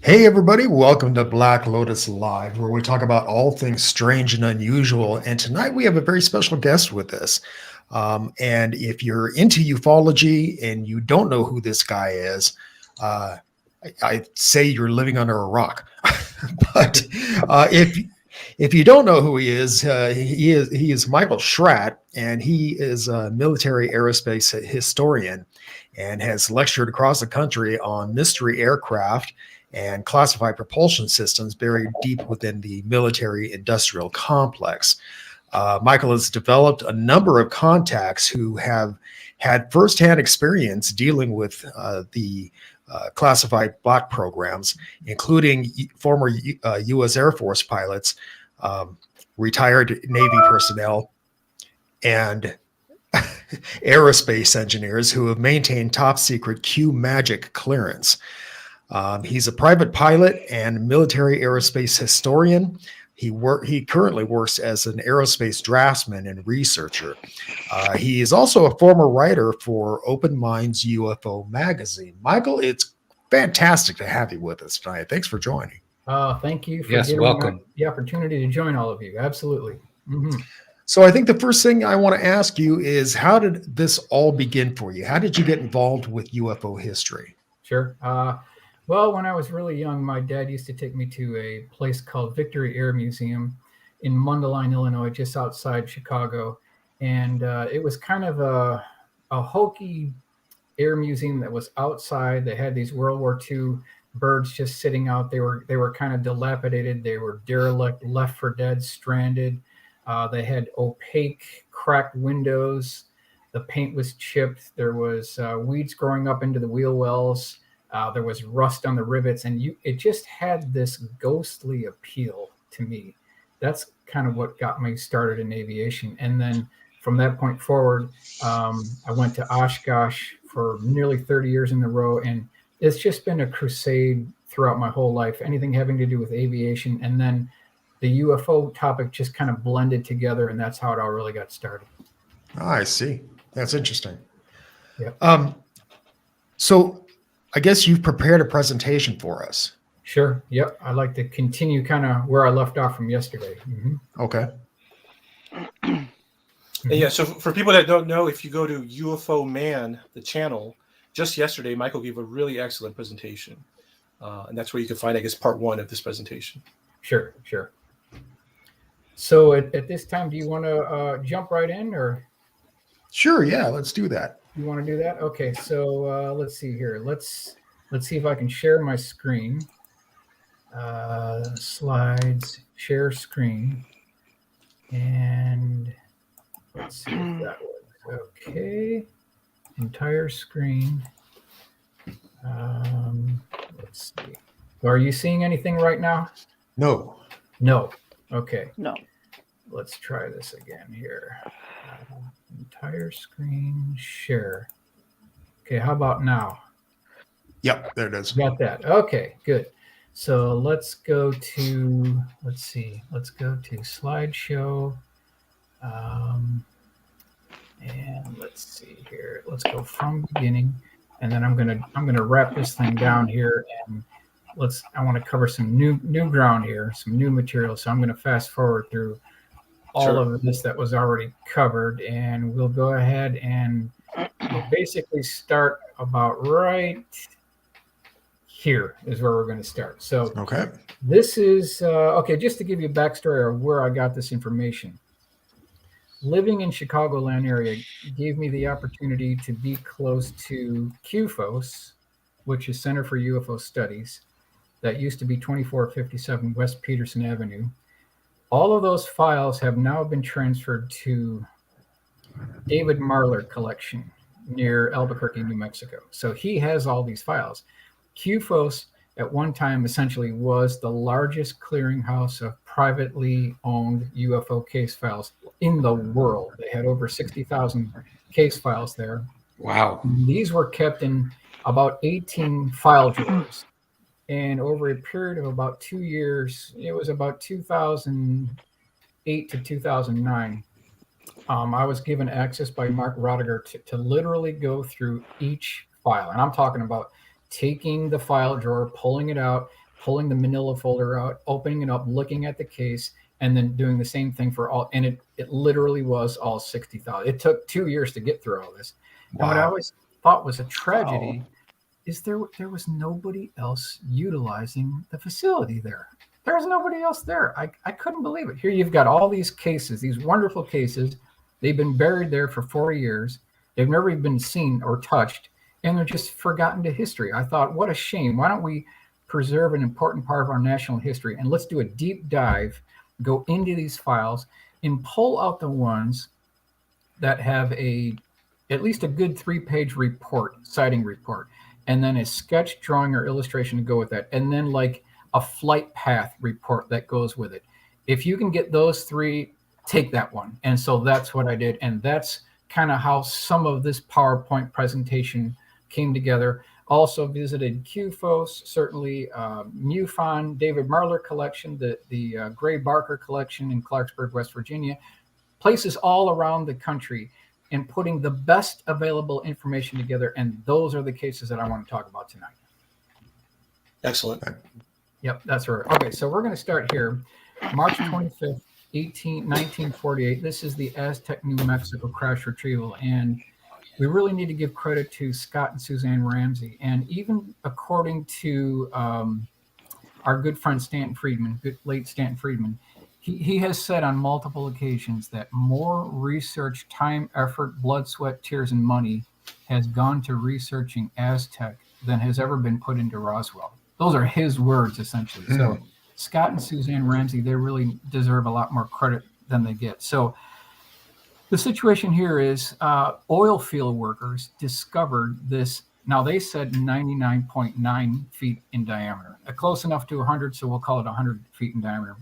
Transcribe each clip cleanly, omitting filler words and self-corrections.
Hey, everybody, welcome to Black Lotus Live, where we talk about all things strange and unusual. And tonight we have a very special guest with us. And if you're into ufology and you don't know who this guy is, uh, I say you're living under a rock. But if you don't know who he is Michael Schratt, and he is a military aerospace historian and has lectured across the country on mystery aircraft and classified propulsion systems buried deep within the military industrial complex. Michael has developed a number of contacts who have had firsthand experience dealing with the classified block programs, including former U.S. Air Force pilots, retired Navy personnel, and aerospace engineers who have maintained top secret Q Magic clearance. He's a private pilot and military aerospace historian. He currently works as an aerospace draftsman and researcher. He is also a former writer for Open Minds UFO magazine. Michael, it's fantastic to have you with us tonight. Thanks for joining. Thank you for giving me the opportunity to join all of you. Absolutely. Mm-hmm. So I think the first thing I want to ask you is, how did this all begin for you? How did you get involved with UFO history? Sure. Well, when I was really young, my dad used to take me to a place called Victory Air Museum in Mundelein, Illinois, just outside Chicago. And it was kind of a hokey air museum that was outside. They had these World War II birds just sitting out. They were kind of dilapidated. They were derelict, left for dead, stranded. They had opaque, cracked windows. The paint was chipped. There was weeds growing up into the wheel wells. There was rust on the rivets, and it just had this ghostly appeal to me. That's kind of what got me started in aviation. And then from that point forward, I went to Oshkosh for nearly 30 years in a row, and it's just been a crusade throughout my whole life, anything having to do with aviation. And then the UFO topic just kind of blended together, and that's how it all really got started. Oh, I see. That's interesting. Yep. So I guess you've prepared a presentation for us. Sure. Yep. I'd like to continue kind of where I left off from yesterday. Mm-hmm. Okay. Yeah. So for people that don't know, if you go to UFO Man, the channel, just yesterday, Michael gave a really excellent presentation. And that's where you can find, I guess, part one of this presentation. Sure. So at this time, do you want to jump right in, or? Sure. Yeah. Let's do that. You want to do that? Okay. So let's see here. Let's see if I can share my screen. Slides, share screen, and let's see if that works. Okay. Entire screen. Let's see. Are you seeing anything right now? No. Okay. No. Let's try this again here. Entire screen share. Okay, how about now? Yep, there it is. Got that. Okay, good. So let's go to slideshow. And let's see here. Let's go from beginning. And then I'm gonna wrap this thing down here, and I want to cover some new ground here, some new material. So I'm gonna fast forward through all of this that was already covered, and we'll go ahead and we'll basically start about right here is where we're going to start. So okay, this is okay. Just to give you a backstory of where I got this information. Living in Chicagoland area gave me the opportunity to be close to QFOS, which is Center for UFO Studies, that used to be 2457 West Peterson Avenue. All of those files have now been transferred to David Marler collection near Albuquerque, New Mexico. So he has all these files. QFOS at one time essentially was the largest clearinghouse of privately owned UFO case files in the world. They had over 60,000 case files there. Wow. These were kept in about 18 file drawers. And over a period of about 2 years, it was about 2008 to 2009, I was given access by Mark Rodiger to literally go through each file. And I'm talking about taking the file drawer, pulling it out, pulling the manila folder out, opening it up, looking at the case, and then doing the same thing for all. And it literally was all 60,000. It took 2 years to get through all this. And what I always thought was a tragedy is there was nobody else utilizing the facility there. There was nobody else there. I couldn't believe it. Here you've got all these cases, these wonderful cases. They've been buried there for 40 years. They've never even been seen or touched, and they're just forgotten to history. I thought, what a shame. Why don't we preserve an important part of our national history, and let's do a deep dive, go into these files, and pull out the ones that have at least a good 3-page report, sighting report, and then a sketch, drawing, or illustration to go with that, and then like a flight path report that goes with it. If you can get those 3, take that one. And so that's what I did. And that's kind of how some of this PowerPoint presentation came together. Also visited QFOS, certainly MUFON, David Marler collection, the Gray Barker collection in Clarksburg, West Virginia, places all around the country, and putting the best available information together. And those are the cases that I want to talk about tonight. Excellent. Yep, that's right. Okay, so we're going to start here. March 25th, 1948. This is the Aztec, New Mexico crash retrieval. And we really need to give credit to Scott and Suzanne Ramsey. And even according to our good friend Stanton Friedman, late Stanton Friedman, he has said on multiple occasions that more research, time, effort, blood, sweat, tears, and money has gone to researching Aztec than has ever been put into Roswell. Those are his words, essentially. So Scott and Suzanne Ramsey, they really deserve a lot more credit than they get. So the situation here is oil field workers discovered this. Now, they said 99.9 feet in diameter, close enough to 100, so we'll call it 100 feet in diameter,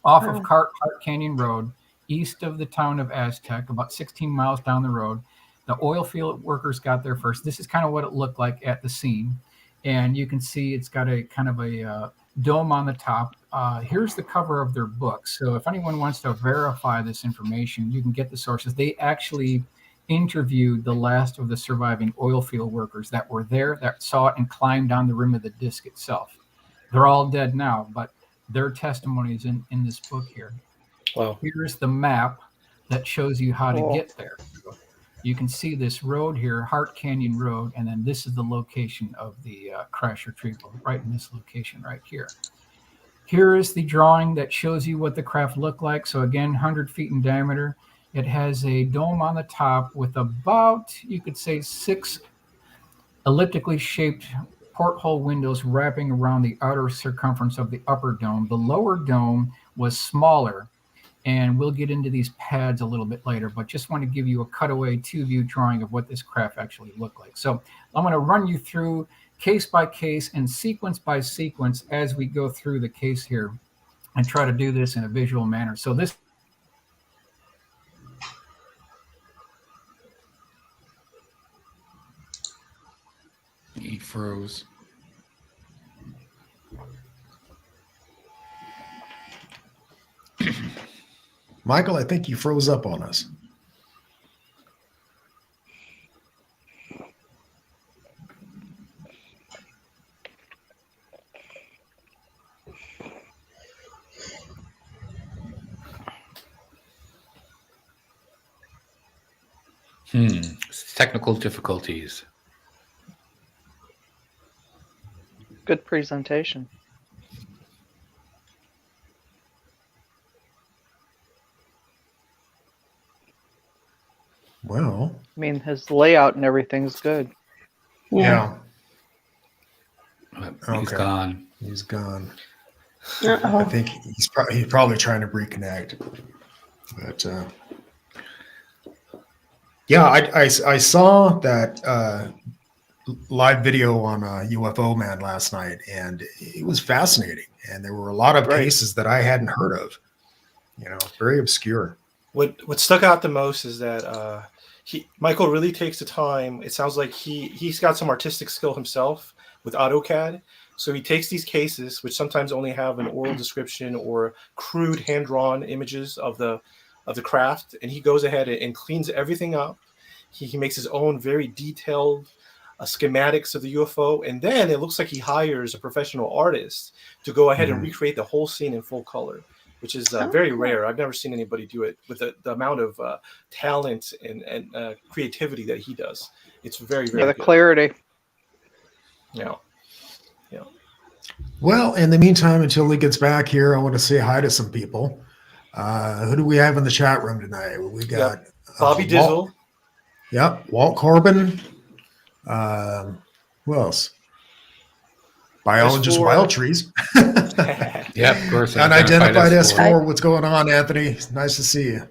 off of Hart Canyon Road, east of the town of Aztec, about 16 miles down the road. The oil field workers got there first. This is kind of what it looked like at the scene. And you can see it's got a kind of a dome on the top. Here's the cover of their book. So if anyone wants to verify this information, you can get the sources. They actually interviewed the last of the surviving oil field workers that were there, that saw it and climbed down the rim of the disc itself. They're all dead now, but their testimony is in this book here. Wow. Here's the map that shows you how to get there. You can see this road here, Hart Canyon Road, and then this is the location of the crash retrieval, right in this location right here. Here is the drawing that shows you what the craft looked like. So again, 100 feet in diameter. It has a dome on the top with about, you could say, 6 elliptically shaped porthole windows wrapping around the outer circumference of the upper dome. The lower dome was smaller, and we'll get into these pads a little bit later, but just want to give you a cutaway 2-view drawing of what this craft actually looked like. So I'm going to run you through case by case and sequence by sequence as we go through the case here and try to do this in a visual manner. So this He froze. Michael, I think you froze up on us. Technical difficulties. Good presentation. Well, I mean, his layout and everything's good. yeah. He's Okay. gone. He's gone. Uh-oh. I think he's probably trying to reconnect. But yeah, I saw that live video on UFO Man last night, and it was fascinating. And there were a lot of cases that I hadn't heard of. You know, very obscure. What stuck out the most is that Michael really takes the time. It sounds like he's got some artistic skill himself with AutoCAD. So he takes these cases, which sometimes only have an oral description or crude hand-drawn images of the craft, and he goes ahead and cleans everything up. He makes his own very detailed schematics of the UFO, and then it looks like he hires a professional artist to go ahead and recreate the whole scene in full color, which is very rare. I've never seen anybody do it with the amount of talent and creativity that he does. It's very, very the good. clarity. Yeah. Well, in the meantime, until he gets back here, I want to say hi to some people. Who do we have in the chat room tonight? We got Bobby Dizzle. Walt Corbin. Who else? Biologist S4. Wild Trees. Yeah, of course. Unidentified S4. S4. What's going on, Anthony? Nice to see you.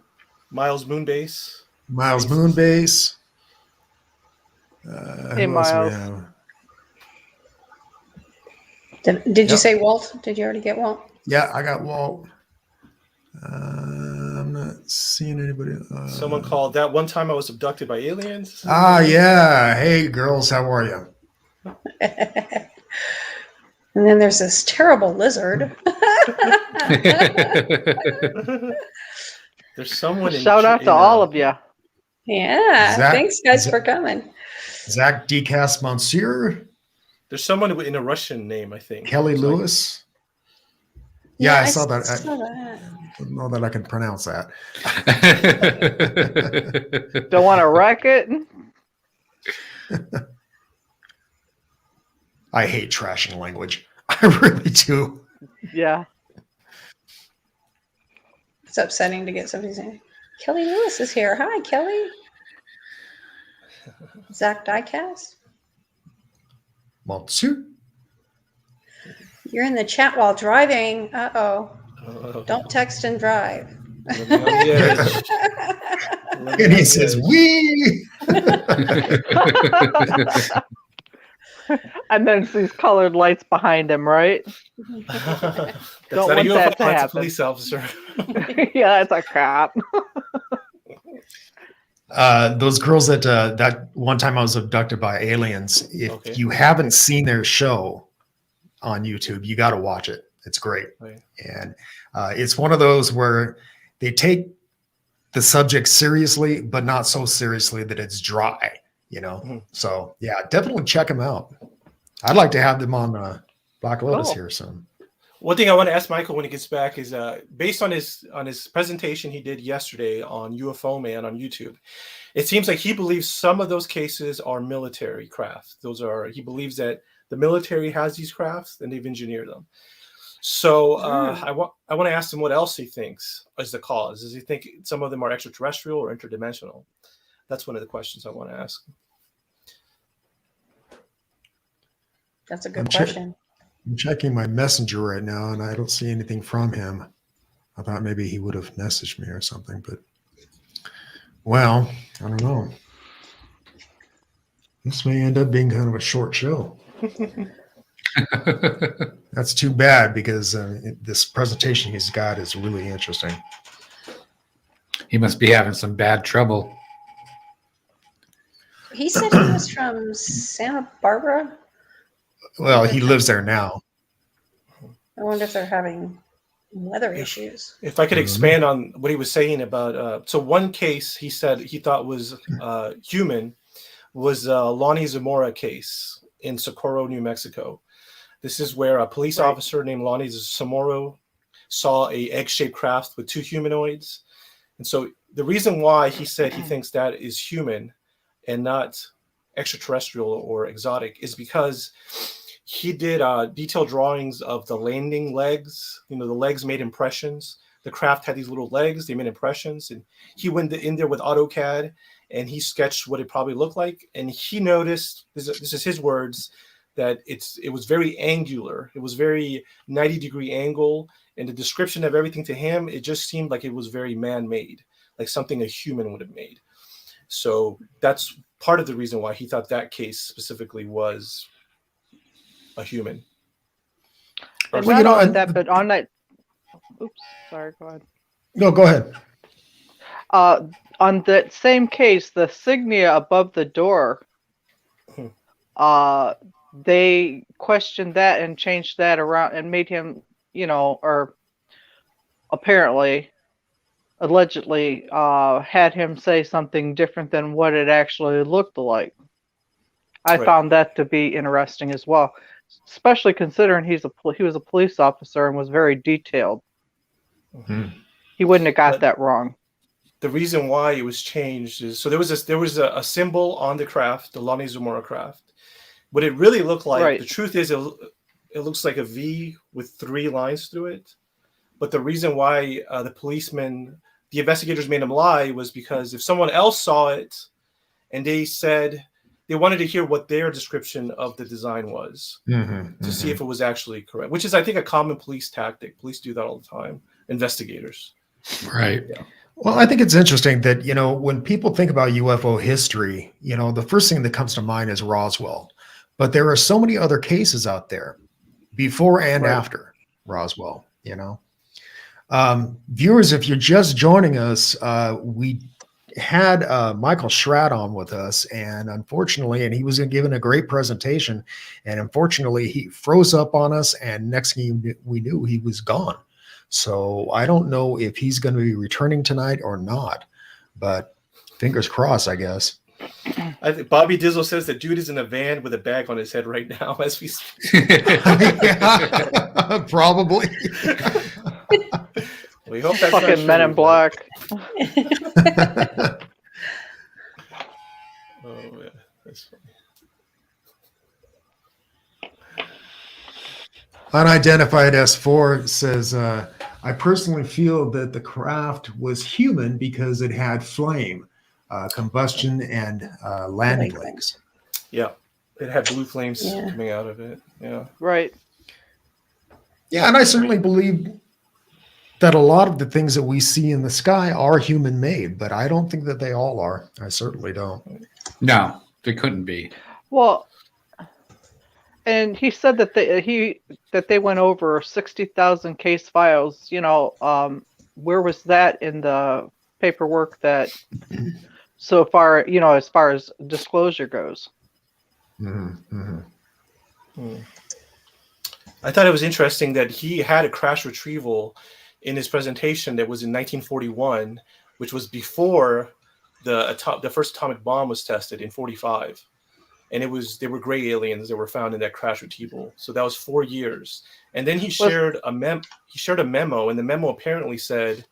Miles Moonbase. Miles Moonbase. Hey, who else do we Miles. have? Did you say Walt? Did you already get Walt? Yeah, I got Walt. I'm not seeing anybody. Someone called that one time I was abducted by aliens. Yeah. Hey, girls, how are you? And then there's this terrible lizard. There's someone. Shout out to all of you. Yeah. Thanks, guys, for coming. Zach Decast Monsieur. There's someone in a Russian name, I think. Kelly Lewis. Yeah, I saw that. I I saw that. don't know that I can pronounce that. Don't want to wreck it? I hate trashing language. I really do. Yeah. It's upsetting to get somebody's name. Kelly Lewis is here. Hi, Kelly. Zach Diecast. Monsieur. You're in the chat while driving. Uh-oh. Oh. Don't text and drive. Let me on the edge. Let me And on he the says, edge. "We." And then sees colored lights behind him, right? That's Don't not a want UFO, that to that's a happen. police officer. Yeah, that's a cop. Those girls that one time I was abducted by aliens. If Okay. you haven't seen their show on YouTube, you got to watch it. It's great. Right. And it's one of those where they take the subject seriously, but not so seriously that it's dry, Mhm. So yeah, definitely check them out. I'd like to have them on Black Lotus Cool. here soon. One thing I want to ask Michael when he gets back is based on his presentation he did yesterday on UFO Man on YouTube. It seems like he believes some of those cases are military craft. He believes that the military has these crafts and they've engineered them. So I want to ask him what else he thinks is the cause. Does he think some of them are extraterrestrial or interdimensional? That's one of the questions I want to ask. That's a good question. I'm checking my messenger right now, and I don't see anything from him. I thought maybe he would have messaged me or something, but well, I don't know. This may end up being kind of a short show. That's too bad because this presentation he's got is really interesting. He must be having some bad trouble. He said he was from Santa Barbara. Well, he lives there now. I wonder if they're having weather issues. If I could expand on what he was saying about, so one case he said he thought was human was Lonnie Zamora case in Socorro, New Mexico. This is where a police officer named Lonnie Zamora saw a egg-shaped craft with two humanoids. And so the reason why he said he thinks that is human and not extraterrestrial or exotic is because he did detailed drawings of the landing legs. The legs made impressions. The craft had these little legs. They made impressions. And he went in there with AutoCAD and he sketched what it probably looked like. And he noticed, this is his words, that it was very angular. It was very 90-degree angle. And the description of everything to him, it just seemed like it was very man-made, like something a human would have made. So that's part of the reason why he thought that case specifically was a human. And Well, not only that, but on that. Oops, sorry. Go ahead. No, go ahead. On that same case, the signia above the door. They questioned that and changed that around and made him, or apparently, allegedly, had him say something different than what it actually looked like. I Right. found that to be interesting as well, especially considering he was a police officer and was very detailed. Mhm. He wouldn't have got But that wrong. the reason why it was changed is so there was a symbol on the craft, the Lonnie Zamora craft. What it really looked like, Right. the truth is, it looks like a V with 3 lines through it. But the reason why the investigators made him lie was because if someone else saw it and they said they wanted to hear what their description of the design was to see if it was actually correct, which is, I think, a common police tactic. Police do that all the time. Investigators. Right. Well, I think it's interesting that, when people think about UFO history, the first thing that comes to mind is Roswell. But there are so many other cases out there before and Right. after Roswell, Viewers, if you're just joining us, we had Michael Schratt on with us, and he was giving a great presentation, and unfortunately he froze up on us, and next thing we knew, he was gone. So I don't know if he's going to be returning tonight or not, but fingers crossed, I guess. I think Bobby Dizzle says that dude is in a van with a bag on his head right now as we speak. Yeah, probably. We hope that's not Fucking Men in true, Black. but- Oh yeah, that's funny. Unidentified S4 says, I personally feel that the craft was human because it had flame, combustion, and landing legs. Yeah, it had blue flames Yeah. coming out of it. Yeah. Right. Yeah, and I certainly believe that a lot of the things that we see in the sky are human made, but I don't think that they all are. I certainly don't. No, they couldn't be. Well, and he said that they went over 60,000 case files. Where was that in the paperwork that so far, as far as disclosure goes? I thought it was interesting that he had a crash retrieval in his presentation that was in 1941, which was before the first atomic bomb was tested in 45. And they were gray aliens that were found in that crash retrieval. So that was 4 years. And then he shared a memo, and the memo apparently said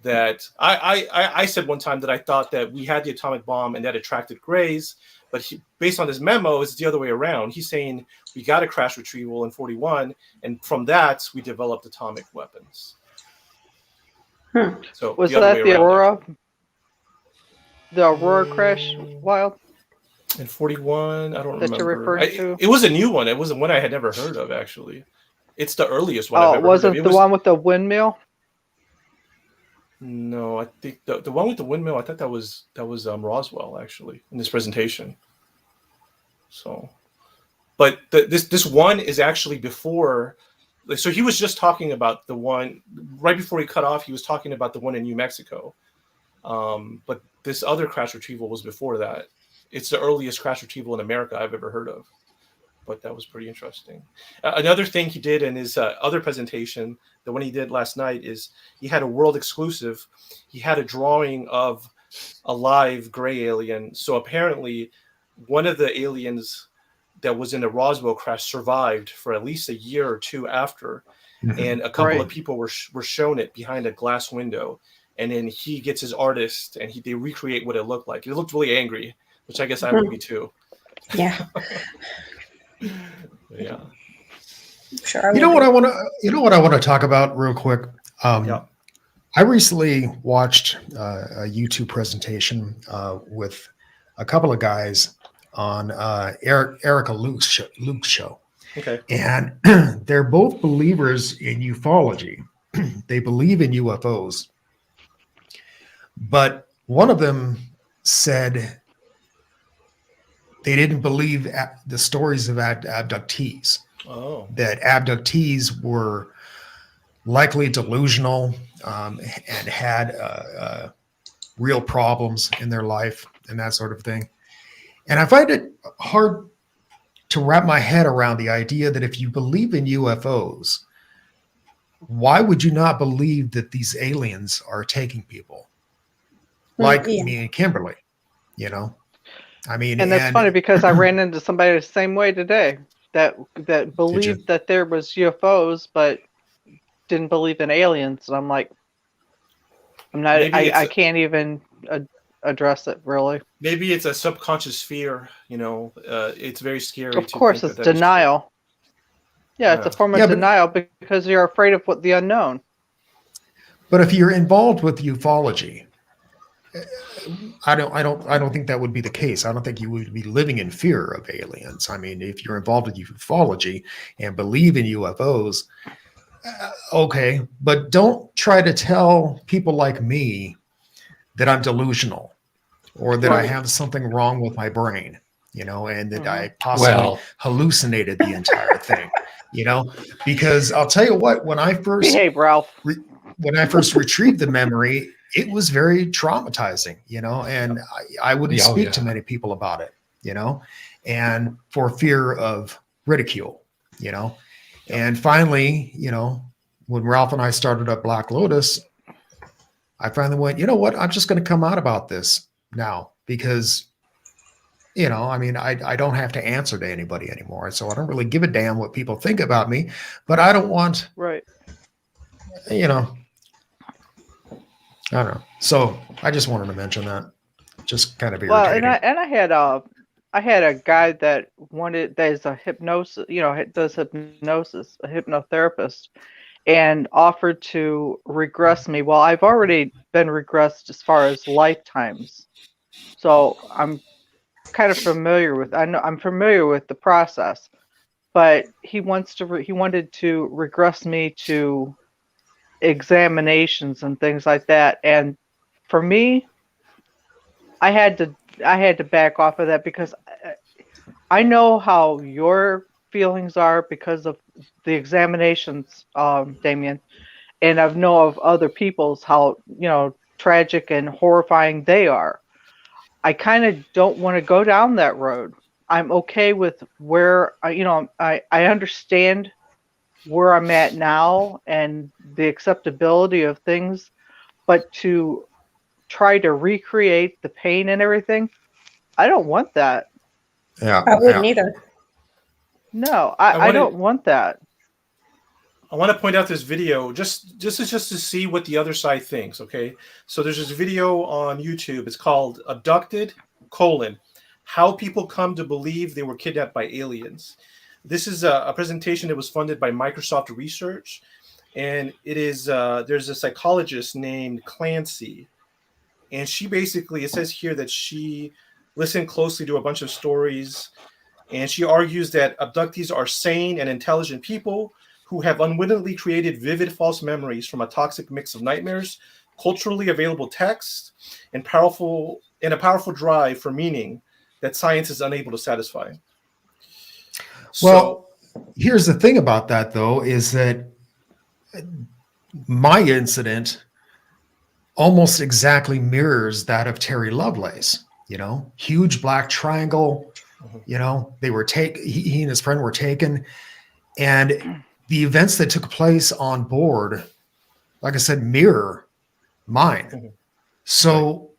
that I said one time that I thought that we had the atomic bomb and that attracted grays, but based on his memo, it's the other way around. He's saying we got a crash retrieval in 41, and from that we developed atomic weapons. So Was the other that way the around, Aurora? The Aurora crash wild? in 41, I don't That remember. you're referring to? It was a new one. It was one I had never heard of, actually. It's the earliest one Oh, I've it ever wasn't heard of. the one with the windmill? No, I think the one with the windmill, I thought that was Roswell, actually, in this presentation. So, but this one is actually before. So he was just talking about the one right before he cut off. He was talking about the one in New Mexico. But this other crash retrieval was before that. It's the earliest crash retrieval in America I've ever heard of. But that was pretty interesting. Another thing he did in his other presentation, the one he did last night, is he had a world exclusive. He had a drawing of a live gray alien. So apparently one of the aliens that was in the Roswell crash survived for at least a year or two after. And a couple of people were shown it behind a glass window. And then he gets his artist and they recreate what it looked like. It looked really angry, which I guess I would be too. Yeah. Yeah. Sure. You know what I want to talk about real quick. Yeah. I recently watched a YouTube presentation with a couple of guys on Erica Luke's show. Okay. And they're both believers in ufology. They believe in UFOs. But one of them said they didn't believe the stories of abductees. Oh. That abductees were likely delusional and had real problems in their life and that sort of thing. And I find it hard to wrap my head around the idea that if you believe in UFOs, why would you not believe that these aliens are taking people? Like me and Kimberly, I mean, And that's funny because I ran into somebody the same way today that believed that there was UFOs, but didn't believe in aliens. And I'm like, I can't even address it really. Maybe it's a subconscious fear. It's very scary. Of course, it's denial. Yeah, it's a form of denial because you're afraid of what the unknown. But if you're involved with ufology, I don't think that would be the case. I don't think you would be living in fear of aliens. I mean, if you're involved with ufology and believe in UFOs, okay, but don't try to tell people like me that I'm delusional or that I have something wrong with my brain, and that I possibly hallucinated the entire thing, because I'll tell you what, when I first behave, Ralph. When I first retrieved the memory, it was very traumatizing, and I wouldn't speak to many people about it, and for fear of ridicule, and finally, when Ralph and I started up Black Lotus, I finally went, you know what, I'm just going to come out about this now because, I don't have to answer to anybody anymore. So I don't really give a damn what people think about me, but I don't want, I don't know. So I just wanted to mention that. Just kind of irritating. Well, and I had a guy that there's a hypnosis, does hypnosis, a hypnotherapist, and offered to regress me. Well, I've already been regressed as far as lifetimes, so I'm kind of familiar with. I'm familiar with the process, but he wanted to regress me to examinations and things like that, and for me, I had to back off of that because I know how your feelings are because of the examinations, Damien, and I've know of other people's how tragic and horrifying they are. I kind of don't want to go down that road. I'm okay with where I understand where I'm at now and the acceptability of things, but to try to recreate the pain and everything, I don't want that. Yeah, I wouldn't either. No, I don't want that. I want to point out this video just to see what the other side thinks. Okay, so there's this video on YouTube. It's called "Abducted: How People Come to Believe They Were Kidnapped by Aliens." This is a presentation that was funded by Microsoft Research, and it is there's a psychologist named Clancy, and she basically, it says here that she listened closely to a bunch of stories, and she argues that abductees are sane and intelligent people who have unwittingly created vivid false memories from a toxic mix of nightmares, culturally available texts, and a powerful drive for meaning that science is unable to satisfy. Well, here's the thing about that, though, is that my incident almost exactly mirrors that of Terry Lovelace. Huge black triangle. They were he and his friend were taken, and the events that took place on board, like I said, mirror mine. So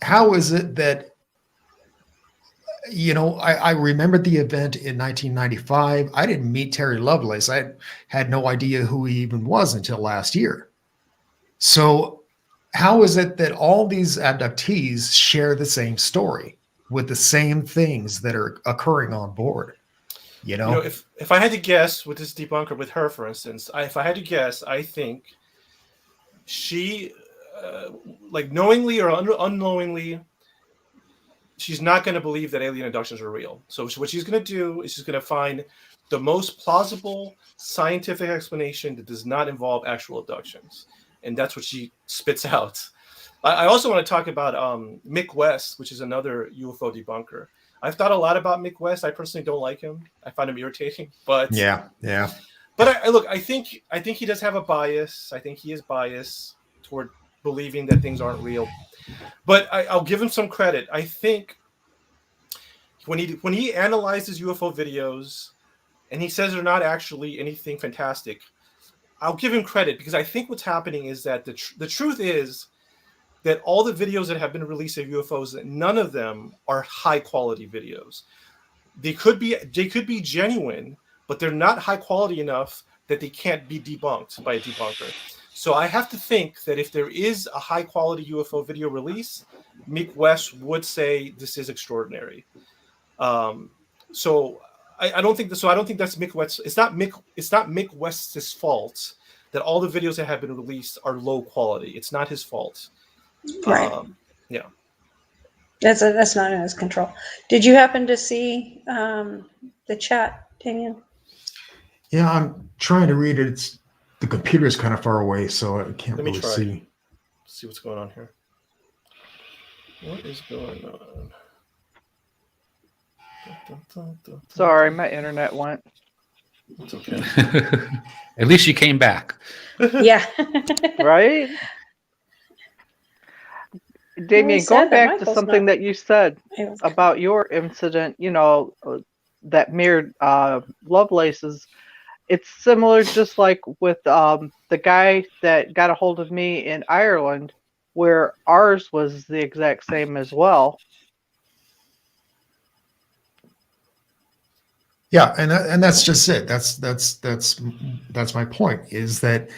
how is it that, I remembered the event in 1995. I didn't meet Terry Lovelace. I had no idea who he even was until last year. So how is it that all these abductees share the same story with the same things that are occurring on board? If I had to guess with this debunker, with her, for instance, if I had to guess, I think she, like knowingly or unknowingly, she's not going to believe that alien abductions are real. So what she's going to do is she's going to find the most plausible scientific explanation that does not involve actual abductions. And that's what she spits out. I also want to talk about Mick West, which is another UFO debunker. I've thought a lot about Mick West. I personally don't like him. I find him irritating. But yeah. But I think he does have a bias. I think he is biased toward believing that things aren't real. But I'll give him some credit. I think when he analyzes UFO videos and he says they're not actually anything fantastic, I'll give him credit because I think what's happening is that the truth is that all the videos that have been released of UFOs, that none of them are high quality videos. They could be genuine, but they're not high quality enough that they can't be debunked by a debunker. So I have to think that if there is a high quality UFO video release, Mick West would say this is extraordinary. So I don't think so. I don't think that's Mick West. It's not Mick West's fault that all the videos that have been released are low quality. It's not his fault. Right. Yeah. That's not in his control. Did you happen to see the chat, Damien? Yeah, I'm trying to read it. The computer is kind of far away, so I can't Let me really try. see. See what's going on here. What is going on? Sorry, my internet went. It's okay. At least you came back. Yeah. Right? Damien, sad going that back to Michael's something not- that you said It was- about your incident, that mirrored Lovelace's. It's similar, just like with the guy that got a hold of me in Ireland, where ours was the exact same as well. Yeah, and that's just it. That's my point, is that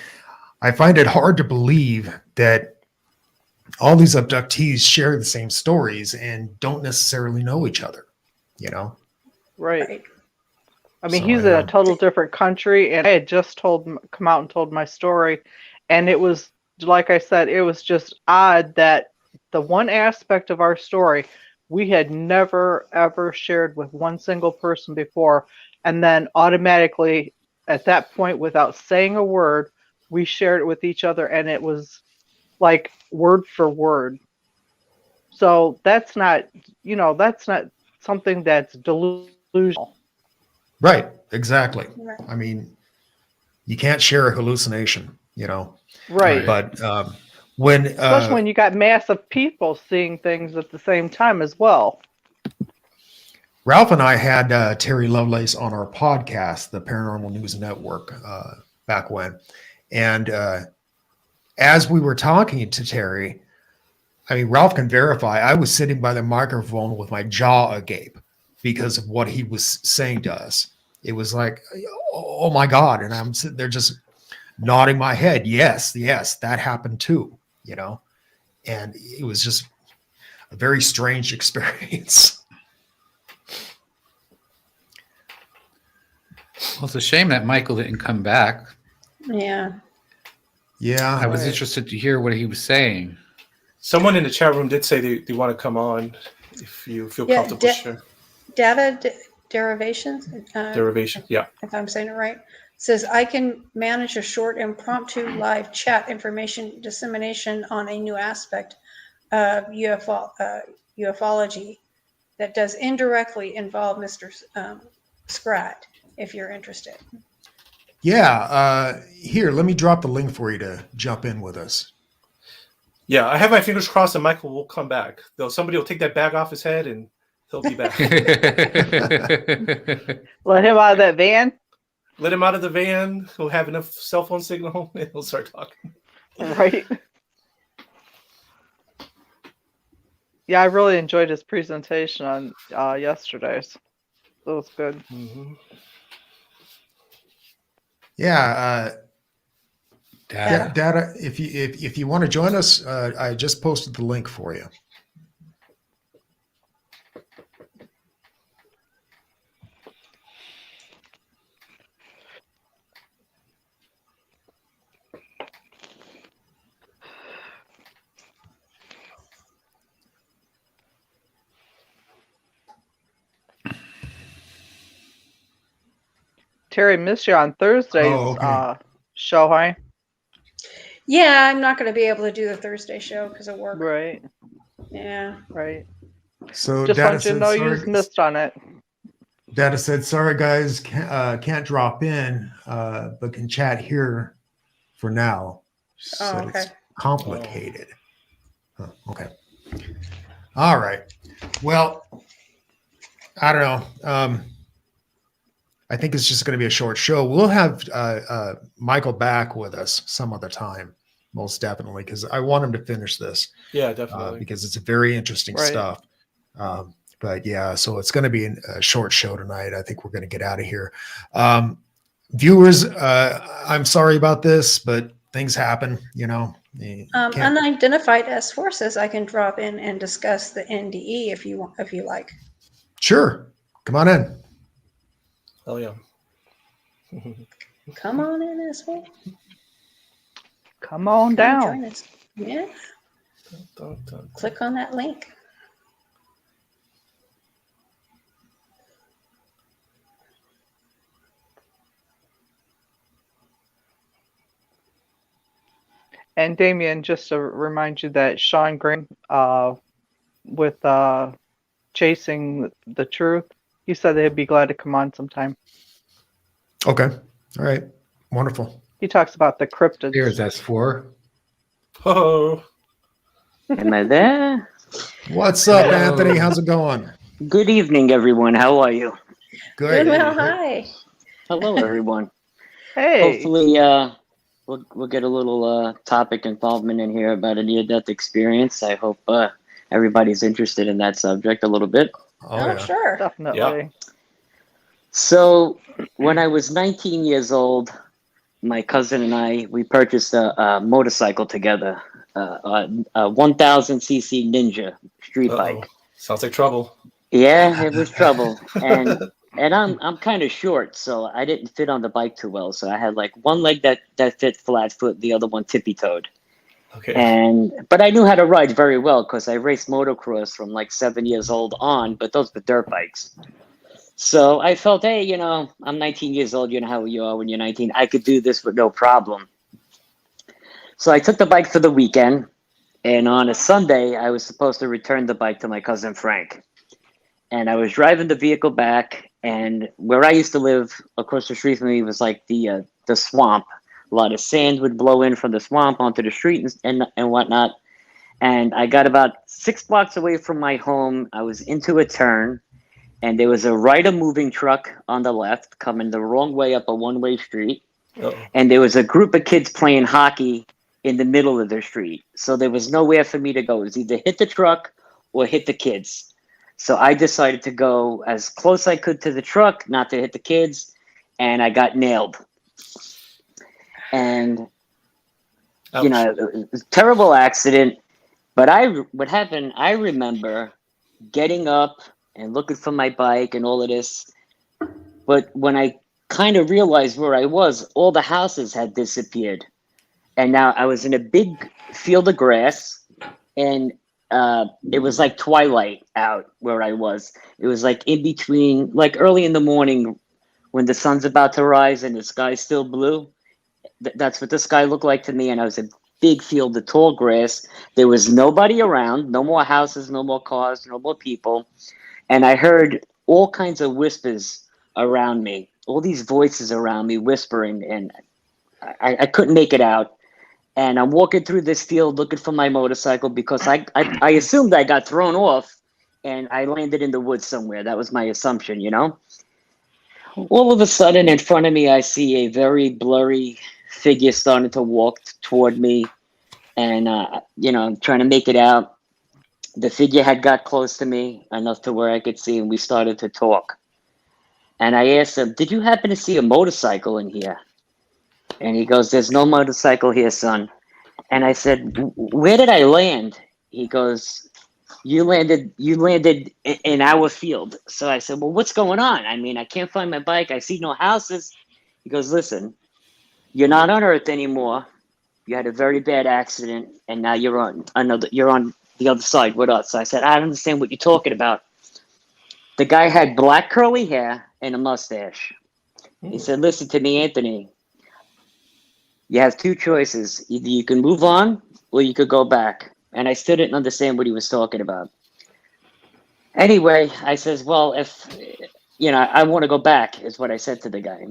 I find it hard to believe that all these abductees share the same stories and don't necessarily know each other, Right. Right. I mean, So, he's in a total different country, and I had just come out and told my story, and it was, like I said, it was just odd that the one aspect of our story we had never ever shared with one single person before, and then automatically at that point, without saying a word, we shared it with each other, and it was like word for word. So that's not something that's delusional. Right, exactly. Right. I mean, you can't share a hallucination, Right. But when Especially when you got massive people seeing things at the same time as well. Ralph and I had Terry Lovelace on our podcast, the Paranormal News Network, back when. And as we were talking to Terry, I mean, Ralph can verify, I was sitting by the microphone with my jaw agape because of what he was saying to us. It was like, oh my God. And I'm sitting there just nodding my head. Yes, that happened too, And it was just a very strange experience. Well, it's a shame that Michael didn't come back. Yeah. Yeah. I was Right. interested to hear what he was saying. Someone in the chat room did say they want to come on if you feel Yeah, comfortable sharing. Data derivations. Derivation. Yeah. If I'm saying it right, says I can manage a short impromptu live chat information dissemination on a new aspect of ufology that does indirectly involve Mr. Schratt, if you're interested. Yeah. Here, let me drop the link for you to jump in with us. Yeah, I have my fingers crossed that Michael will come back. Though somebody will take that bag off his head and he'll be back. Let him out of that van. Let him out of the van. He'll have enough cell phone signal and he'll start talking. Right. Yeah, I really enjoyed his presentation on yesterday's. It was good. Mm-hmm. Yeah. Data. Data. If you want to join us, I just posted the link for you. Terry missed you on Thursday's okay. show, huh? Yeah, I'm not going to be able to do the Thursday show because of work. Right, Yeah. right. So Just Data want you to said, know you sorry, just missed on it. Data said, sorry guys, can't drop in, but can chat here for now. Said okay. it's complicated. Huh, okay. All right. Well, I don't know. I think it's just going to be a short show. We'll have Michael back with us some other time most definitely, because I want him to finish this. Yeah, definitely. Because it's very interesting Right. stuff. But yeah, so it's going to be a short show tonight. I think we're going to get out of here. Viewers, I'm sorry about this, but things happen, you know. You can't- Unidentified S forces, I can drop in and discuss the NDE if you want, if you like. Sure. Come on in. Oh yeah. Come on in, S force. Come on down. Join us. Yeah. Dun, dun, dun. Click on that link. And Damien, just to remind you that Sean Green, with Chasing the Truth, he said they'd be glad to come on sometime. Okay. All right. Wonderful. He talks about the cryptids. Here's S4. Oh, Am I there? What's up, Hello. Anthony? How's it going? Good evening, everyone. How are you? Good. Well, hi. Hello, everyone. Hey, Hopefully, we'll get a little topic involvement in here about a near-death experience. I hope everybody's interested in that subject a little bit. Oh, Oh, yeah. sure. definitely. Yeah. So, when I was 19 years old, my cousin and we purchased a motorcycle together, a 1000cc Ninja street bike. sounds like trouble. Yeah, it was trouble, and I'm kind of short, so I didn't fit on the bike too well. So I had like one leg that fit flat foot, the other one tippy toed. Okay. But I knew how to ride very well because I raced motocross from like 7 years old on, but those were dirt bikes. So I felt, hey, you know, I'm 19 years old. You know how you are when you're 19. I could do this with no problem. So I took the bike for the weekend, and on a Sunday, I was supposed to return the bike to my cousin Frank. And I was driving the vehicle back, and where I used to live across the street from me was like the swamp. A lot of sand would blow in from the swamp onto the street and whatnot. And I got about 6 blocks away from my home. I was into a turn, and there was a rider moving truck on the left coming the wrong way up a one-way street. Uh-oh. And there was a group of kids playing hockey in the middle of the street. So there was nowhere for me to go. It was either hit the truck or hit the kids. So I decided to go as close I could to the truck, not to hit the kids, and I got nailed. And, you know, it was a terrible accident. But what happened, I remember getting up and looking for my bike and all of this. But when I kind of realized where I was, all the houses had disappeared. And now I was in a big field of grass, and it was like twilight out where I was. It was like in between, like early in the morning when the sun's about to rise and the sky's still blue. That's what the sky looked like to me. And I was in a big field of tall grass. There was nobody around, no more houses, no more cars, no more people. And I heard all kinds of whispers around me, all these voices around me whispering, and I couldn't make it out. And I'm walking through this field looking for my motorcycle because I assumed I got thrown off and I landed in the woods somewhere. That was my assumption, you know? All of a sudden, in front of me, I see a very blurry figure starting to walk toward me. And, you know, I'm trying to make it out. The figure had got close to me enough to where I could see, and we started to talk. And I asked him, "Did you happen to see a motorcycle in here?" And he goes, "There's no motorcycle here, son." And I said, "Where did I land?" He goes, you landed in our field." So I said, "Well, what's going on? I mean, I can't find my bike. I see no houses." He goes, "Listen, you're not on Earth anymore. You had a very bad accident, and now you're on the other side with us." So I said, "I don't understand what you're talking about." The guy had black curly hair and a mustache. He said, "Listen to me, Anthony. You have two choices. Either you can move on or you could go back." And I still didn't understand what he was talking about. Anyway, I says, "Well, if, you know, I want to go back," is what I said to the guy.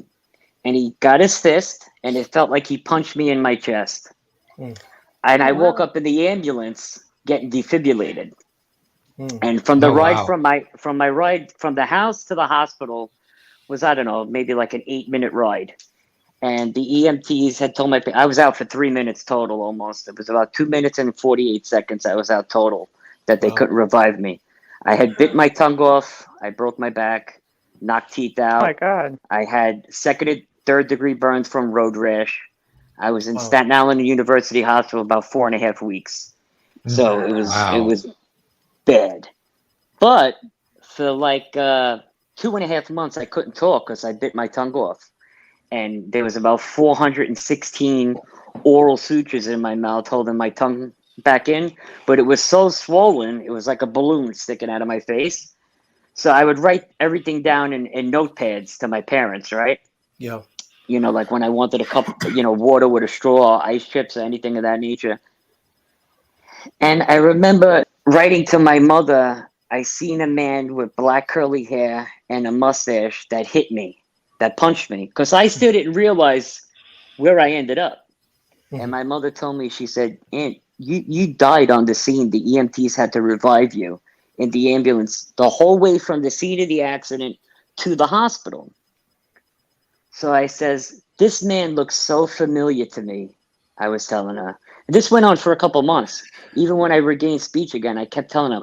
And he got his fist, and it felt like he punched me in my chest. And I woke up in the ambulance getting defibrillated. And from the ride from my ride from the house to the hospital was, I don't know, maybe like an 8-minute ride. And the EMTs had told I was out for 3 minutes total almost. It was about 2 minutes and 48 seconds I was out total that they couldn't revive me. I had bit my tongue off. I broke my back, knocked teeth out. Oh my God. I had second and third degree burns from road rash. I was in Staten Island University Hospital about 4.5 weeks. So it was bad. But for like 2.5 months, I couldn't talk because I bit my tongue off. And there was about 416 oral sutures in my mouth holding my tongue back in. But it was so swollen, it was like a balloon sticking out of my face. So I would write everything down in notepads to my parents, right? Yeah. You know, like when I wanted a cup, water with a straw, or ice chips, or anything of that nature. And I remember writing to my mother, I seen a man with black curly hair and a mustache that hit me, that punched me, because I still didn't realize where I ended up. And my mother told me, she said, Aunt, you died on the scene. The EMTs had to revive you in the ambulance the whole way from the scene of the accident to the hospital. So I says, this man looks so familiar to me, I was telling her. This went on for a couple months. Even when I regained speech again, I kept telling her,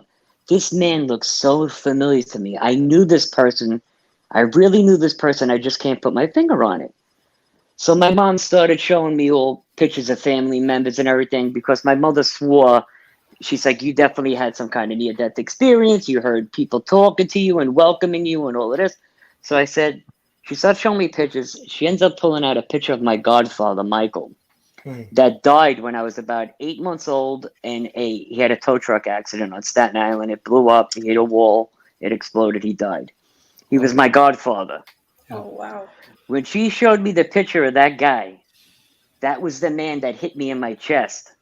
this man looks so familiar to me. I knew this person. I really knew this person. I just can't put my finger on it. So my mom started showing me all pictures of family members and everything because my mother swore, she's like, you definitely had some kind of near-death experience. You heard people talking to you and welcoming you and all of this. So I said, she starts showing me pictures. She ends up pulling out a picture of my godfather, Michael, that died when I was about 8 months old. And he had a tow truck accident on Staten Island. It blew up. He hit a wall. It exploded. He died. He was my godfather. Oh, wow. When she showed me the picture of that guy, that was the man that hit me in my chest.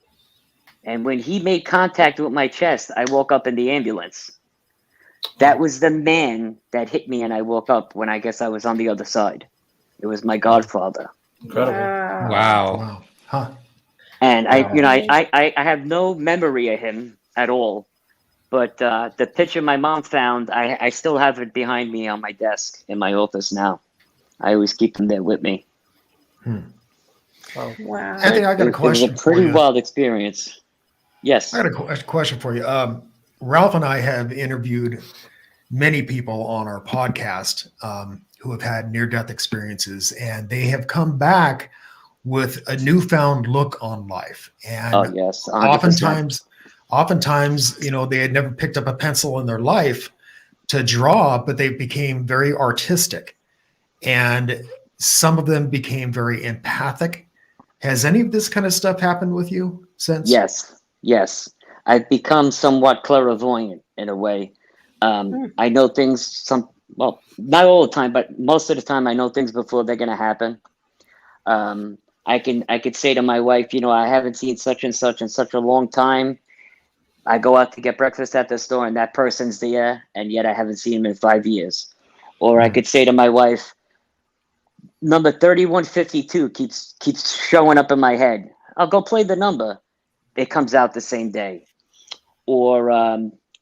And when he made contact with my chest, I woke up in the ambulance. That was the man that hit me, and I woke up when I guess I was on the other side. It was my godfather. Incredible. Wow. Huh. And I have no memory of him at all. But the picture my mom found, I still have it behind me on my desk in my office now. I always keep him there with me. Wow. Anthony, I got a question. It was a pretty wild experience. Yes. I got a question for you. Ralph and I have interviewed many people on our podcast who have had near-death experiences, and they have come back with a newfound look on life. And yes, 100%. oftentimes, they had never picked up a pencil in their life to draw, but they became very artistic. And some of them became very empathic. Has any of this kind of stuff happened with you since? Yes. I've become somewhat clairvoyant in a way. I know things, not all the time, but most of the time I know things before they're going to happen. I could say to my wife, I haven't seen such and such in such a long time. I go out to get breakfast at the store and that person's there, and yet I haven't seen him in 5 years. Or I could say to my wife, number 3152 keeps showing up in my head. I'll go play the number. It comes out the same day. Or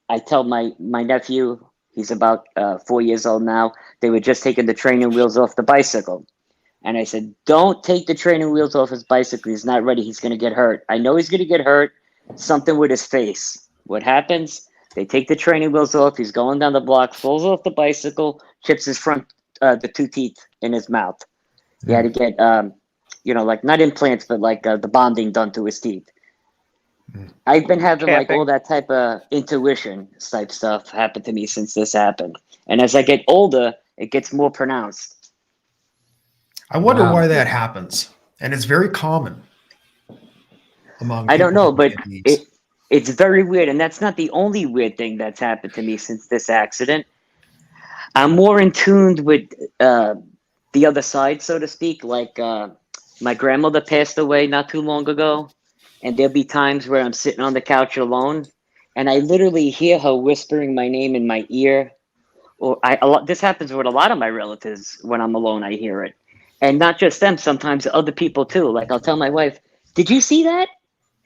I tell my nephew, he's about 4 years old now, they were just taking the training wheels off the bicycle. And I said, don't take the training wheels off his bicycle. He's not ready. He's going to get hurt. I know he's going to get hurt. Something with his face. What happens? They take the training wheels off. He's going down the block, falls off the bicycle, chips his front, the 2 teeth in his mouth. He had to get, like not implants, but like the bonding done to his teeth. I've been having like all that type of intuition type stuff happen to me since this happened. And as I get older, it gets more pronounced. I wonder why that happens. And it's very common among I don't know, but it's it's very weird. And that's not the only weird thing that's happened to me since this accident. I'm more in tune with the other side, so to speak. Like my grandmother passed away not too long ago. And there'll be times where I'm sitting on the couch alone and I literally hear her whispering my name in my ear. Or this happens with a lot of my relatives when I'm alone, I hear it. And not just them, sometimes other people too. Like I'll tell my wife, did you see that?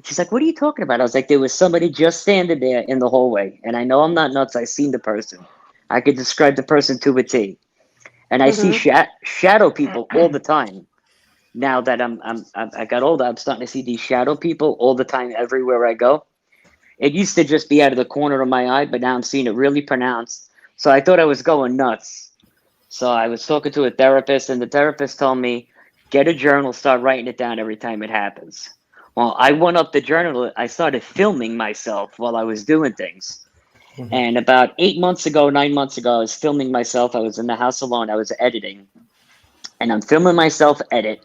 She's like, what are you talking about? I was like, there was somebody just standing there in the hallway. And I know I'm not nuts. I seen the person. I could describe the person to a T. And I see shadow people all the time. now that I got older, I'm starting to see these shadow people all the time everywhere I go. It used to just be out of the corner of my eye, but now I'm seeing it really pronounced. So I thought I was going nuts. So I was talking to a therapist, and the therapist told me, get a journal, start writing it down every time it happens. Well, I went up the journal. I started filming myself while I was doing things. Mhm. And about 9 months ago, I was filming myself. I was in the house alone. I was editing. And I'm filming myself edit,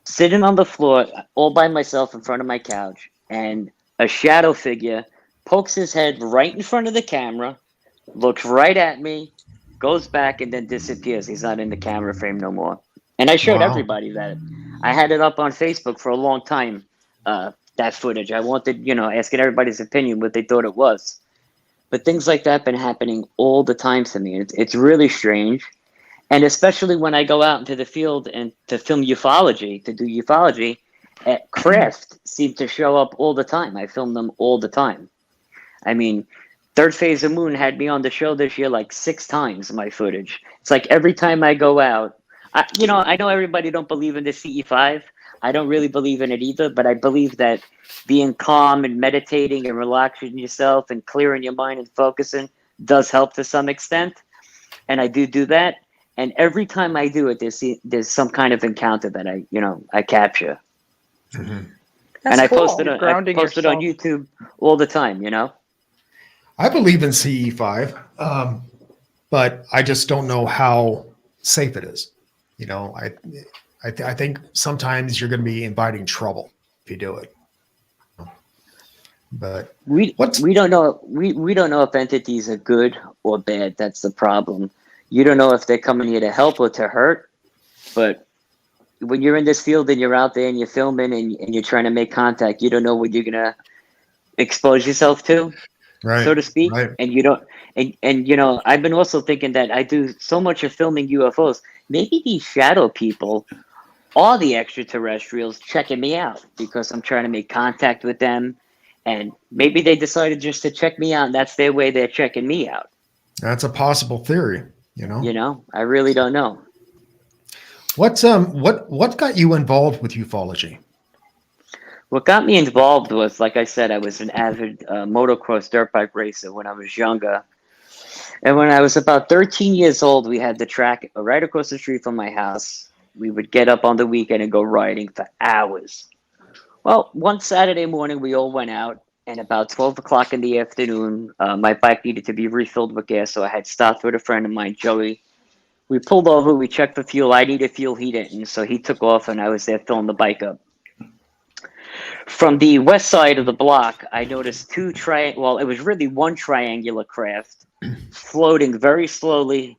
sitting on the floor all by myself in front of my couch. And a shadow figure pokes his head right in front of the camera, looks right at me, goes back, and then disappears. He's not in the camera frame no more. And I showed Wow. everybody that. I had it up on Facebook for a long time, that footage. I wanted, asking everybody's opinion what they thought it was. But things like that have been happening all the time to me. It's really strange. And especially when I go out into the field and to film ufology, to do ufology, craft seem to show up all the time. I film them all the time. I mean, Third Phase of Moon had me on the show this year like 6 times, my footage. It's like every time I go out, I know everybody don't believe in the CE5. I don't really believe in it either, but I believe that being calm and meditating and relaxing yourself and clearing your mind and focusing does help to some extent. And I do that. And every time I do it, there's some kind of encounter that I capture. Mhm. That's And I cool. posted You're grounding on yourself. YouTube all the time, I believe in CE5, but I just don't know how safe it is. I think sometimes you're going to be inviting trouble if you do it. But We what's we don't know we don't know if entities are good or bad. That's the problem. You don't know if they're coming here to help or to hurt. But when you're in this field and you're out there and you're filming and you're trying to make contact, you don't know what you're gonna expose yourself to, right? so to speak. Right. And you don't and I've been also thinking that I do so much of filming UFOs. Maybe these shadow people are the extraterrestrials checking me out because I'm trying to make contact with them. And maybe they decided just to check me out, and that's their way they're checking me out. That's a possible theory. I really don't know. What got you involved with ufology? What got me involved was, like I said, I was an avid motocross dirt bike racer when I was younger. And when I was about 13 years old, we had the track right across the street from my house. We would get up on the weekend and go riding for hours. Well, one Saturday morning, we all went out, and about 12 o'clock in the afternoon, my bike needed to be refilled with gas, so I had stopped with a friend of mine, Joey. We pulled over, we checked for fuel. I needed fuel, he didn't, so he took off, and I was there filling the bike up. From the west side of the block, I noticed it was really one triangular craft floating very slowly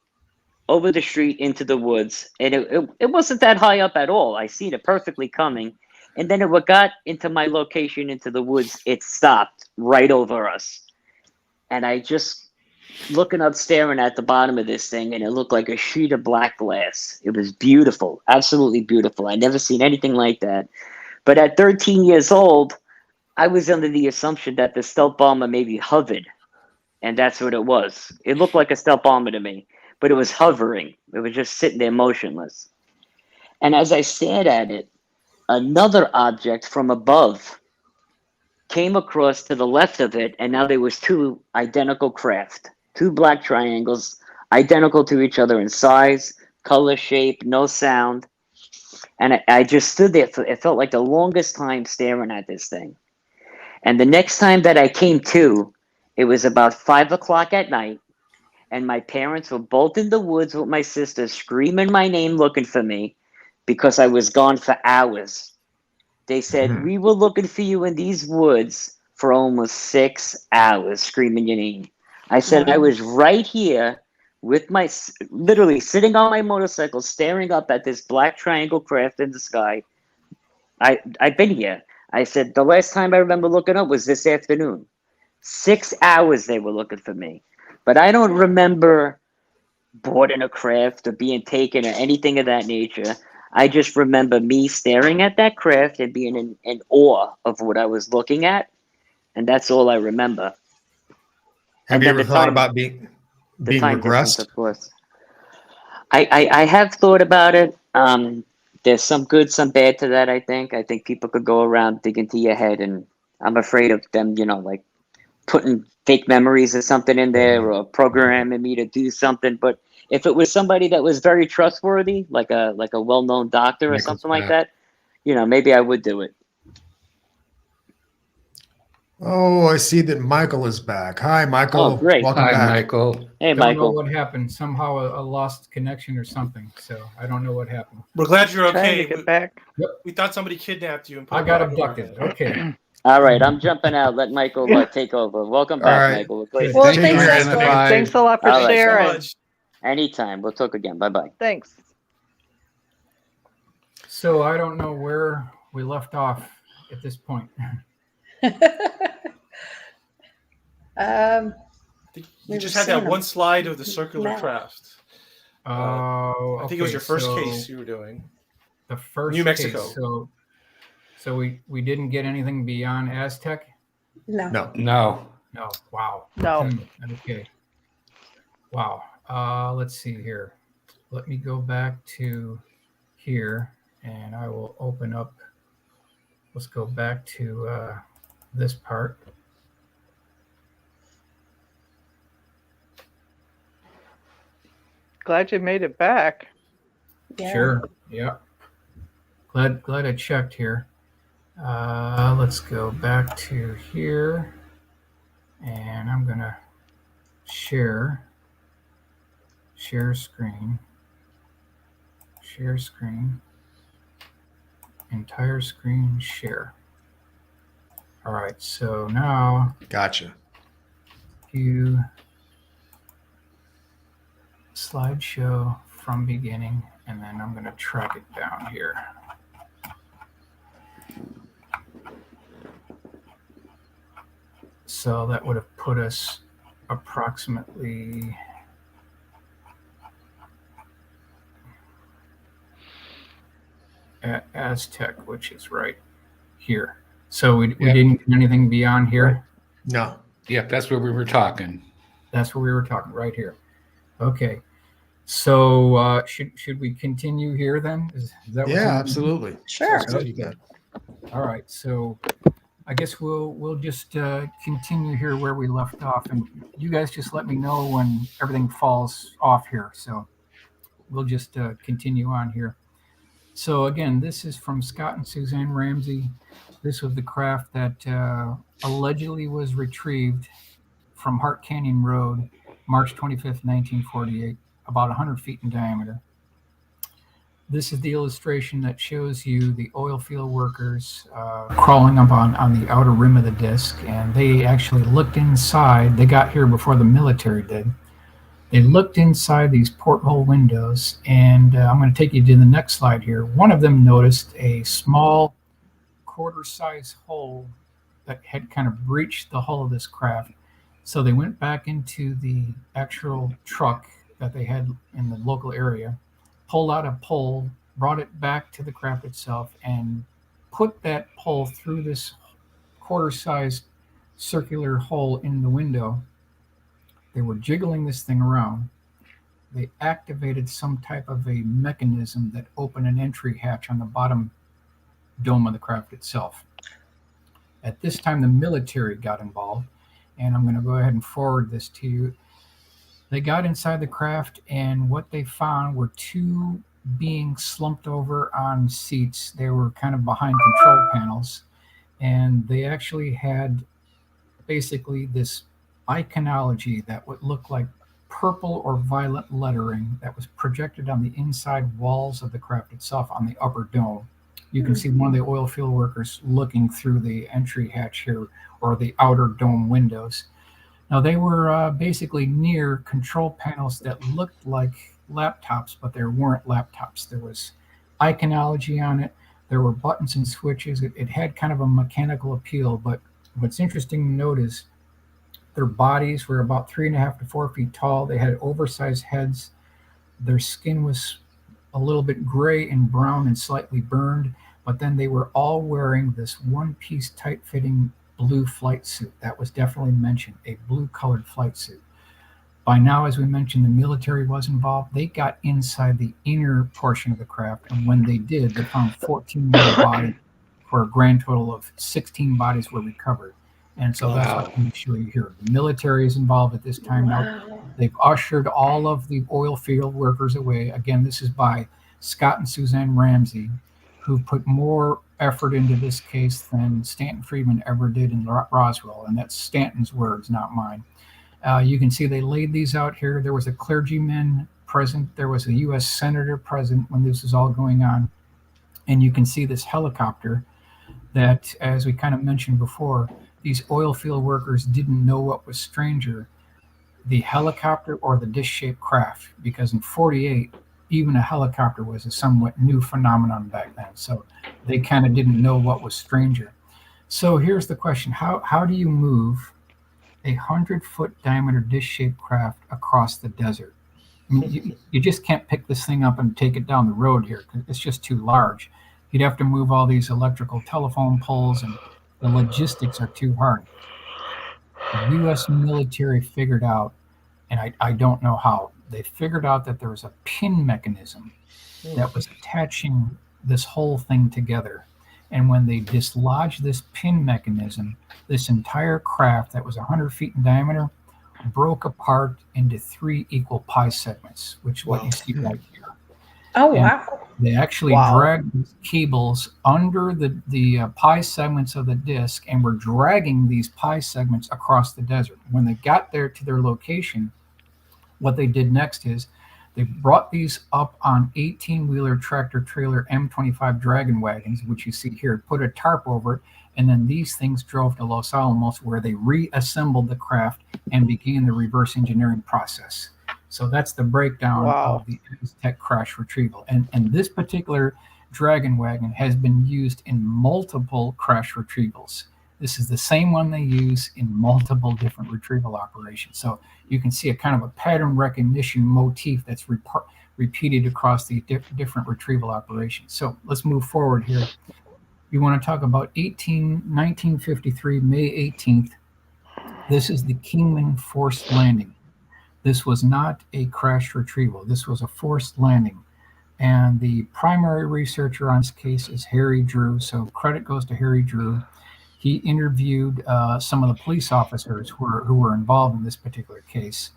over the street into the woods, and it wasn't that high up at all. I seen it perfectly coming. And then it got into my location, into the woods, it stopped right over us. And I just looking up, staring at the bottom of this thing, and it looked like a sheet of black glass. It was beautiful, absolutely beautiful. I never seen anything like that. But at 13 years old, I was under the assumption that the stealth bomber maybe hovered. And that's what it was. It looked like a stealth bomber to me, but it was hovering. It was just sitting there motionless. And as I stared at it, another object from above came across to the left of it, and now there was 2 identical craft, 2 black triangles, identical to each other in size, color, shape, no sound. And I just stood there. It felt like the longest time staring at this thing. And the next time that I came to, it was about 5 o'clock at night, and my parents were both in the woods with my sister screaming my name looking for me because I was gone for hours. They said, we were looking for you in these woods for almost 6 hours, screaming your name. I said, I was right here with literally sitting on my motorcycle, staring up at this black triangle craft in the sky. I've been here. I said, the last time I remember looking up was this afternoon. 6 hours they were looking for me. But I don't remember boarding a craft or being taken or anything of that nature. I just remember me staring at that craft and being in awe of what I was looking at. And that's all I remember. Have you ever thought about being time difference, regressed? of course. I have thought about it. there's some good, some bad to that. I think people could go around digging to your head, and I'm afraid of them, like putting fake memories or something in there, or programming me to do something. But if it was somebody that was very trustworthy, like a well-known doctor or Michael something like Schratt. that, maybe I would do it. Oh, I see that Michael is back. Hi, Michael. Oh, great. Welcome Hi, back. Michael. Hey, Don't know Michael. what happened. Somehow a lost connection or something. So I don't know what happened. We're glad you're Trying okay. to get back. We thought somebody kidnapped you and put I you got back. abducted. Okay. All right, I'm jumping out. Let Michael take over. Welcome All back, right. Michael. We're glad- Good. Well, Thank thanks, you for Escort. identifying. Thanks a lot for All right. Thanks so sharing. much. Anytime. We'll talk again. Bye-bye. Thanks. So I don't know where we left off at this point. I think We you just were had that seeing one them. slide of the circular Map. craft. Oh, I think it was your okay, first so case you were doing. The first New Mexico. case. So we didn't get anything beyond Aztec? No. No. No. No. Wow. No. Okay. Wow. Let's see here. Let me go back to here, and I will open up. Let's go back to this part. Glad you made it back. Yeah. Sure. Yeah. Glad I checked here. Let's go back to here, and I'm gonna share screen, entire screen share. All right. So now Gotcha. you slideshow from beginning, and then I'm going to track it down here. So that would have put us approximately at Aztec, which is right here. So we Yep. didn't get anything beyond here. No. Yep, that's where we were talking. That's where we were talking, right here. Okay. So should we continue here then? Is that what you Yeah, want? absolutely. Sure. Let's do that. All right. So I guess we'll just continue here where we left off, and you guys just let me know when everything falls off here. So we'll just continue on here. So again, this is from Scott and Suzanne Ramsey. This was the craft that allegedly was retrieved from Hart Canyon Road, March 25th, 1948, about 100 feet in diameter. This is the illustration that shows you the oil field workers crawling up on the outer rim of the disc, and they actually looked inside. They got here before the military did. They looked inside these porthole windows, and I'm going to take you to the next slide here. One of them noticed a small quarter-size hole that had kind of breached the hull of this craft. So they went back into the actual truck that they had in the local area, pulled out a pole, brought it back to the craft itself, and put that pole through this quarter-sized circular hole in the window. They were jiggling this thing around. They activated some type of a mechanism that opened an entry hatch on the bottom dome of the craft itself. At this time, the military got involved, and I'm going to go ahead and forward this to you. They got inside the craft, and what they found were two beings slumped over on seats. They were kind of behind control panels, and they actually had basically this iconology that would look like purple or violet lettering that was projected on the inside walls of the craft itself on the upper dome. You can see one of the oil field workers looking through the entry hatch here, or the outer dome windows. Now, they were basically near control panels that looked like laptops, but there weren't laptops. There was iconology on it. There were buttons and switches. It had kind of a mechanical appeal, but what's interesting to note is their bodies were about 3.5 to 4 feet tall. They had oversized heads. Their skin was a little bit gray and brown and slightly burned, but then they were all wearing this one-piece tight-fitting blue flight suit. That was definitely mentioned, a blue-colored flight suit. By now, as we mentioned, the military was involved. They got inside the inner portion of the craft, and when they did, they found 14 more bodies, for a grand total of 16 bodies were recovered. And so that's what I'm showing you here. The military is involved at this time. Now, they've ushered all of the oil field workers away. Again, this is by Scott and Suzanne Ramsey, who put more effort into this case than Stanton Friedman ever did in Roswell. And that's Stanton's words, not mine. You can see they laid these out here. There was a clergyman present. There was a U.S. senator present when this was all going on. And you can see this helicopter that, as we kind of mentioned before, these oil field workers didn't know what was stranger, the helicopter or the disc-shaped craft, because in 48, even a helicopter was a somewhat new phenomenon back then. So they kind of didn't know what was stranger. So here's the question. How do you move a 100-foot diameter disc-shaped craft across the desert? I mean, you just can't pick this thing up and take it down the road here because it's just too large. You'd have to move all these electrical telephone poles, and the logistics are too hard. The U.S. military figured out, and I don't know how, they figured out that there was a pin mechanism that was attaching this whole thing together. And when they dislodged this pin mechanism, this entire craft that was 100 feet in diameter broke apart into 3 equal pie segments, which is what you see right here. Oh, And wow. they actually dragged these cables under the pie segments of the disc and were dragging these pie segments across the desert. When they got there to their location, what they did next is they brought these up on 18-wheeler tractor-trailer M25 Dragon wagons, which you see here, put a tarp over it, and then these things drove to Los Alamos, where they reassembled the craft and began the reverse engineering process. So that's the breakdown of the Aztec crash retrieval. And this particular Dragon wagon has been used in multiple crash retrievals. This is the same one they use in multiple different retrieval operations. So you can see a kind of a pattern recognition motif that's repeated across the different retrieval operations. So let's move forward here. We want to talk about 1953, May 18th. This is the Kingman forced landing. This was not a crash retrieval. This was a forced landing. And the primary researcher on this case is Harry Drew. So credit goes to Harry Drew. He interviewed some of the police officers who were involved in this particular case.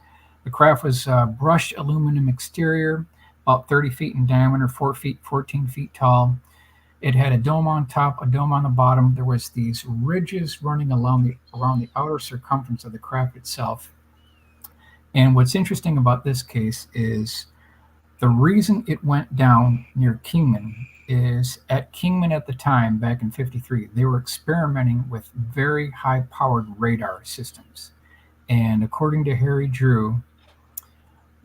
The craft was brushed aluminum exterior, about 30 feet in diameter, 14 feet tall. It had a dome on top, a dome on the bottom. There was these ridges running around the outer circumference of the craft itself. And what's interesting about this case is the reason it went down near Kingman is at Kingman at the time, back in 53, they were experimenting with very high-powered radar systems. And according to Harry Drew,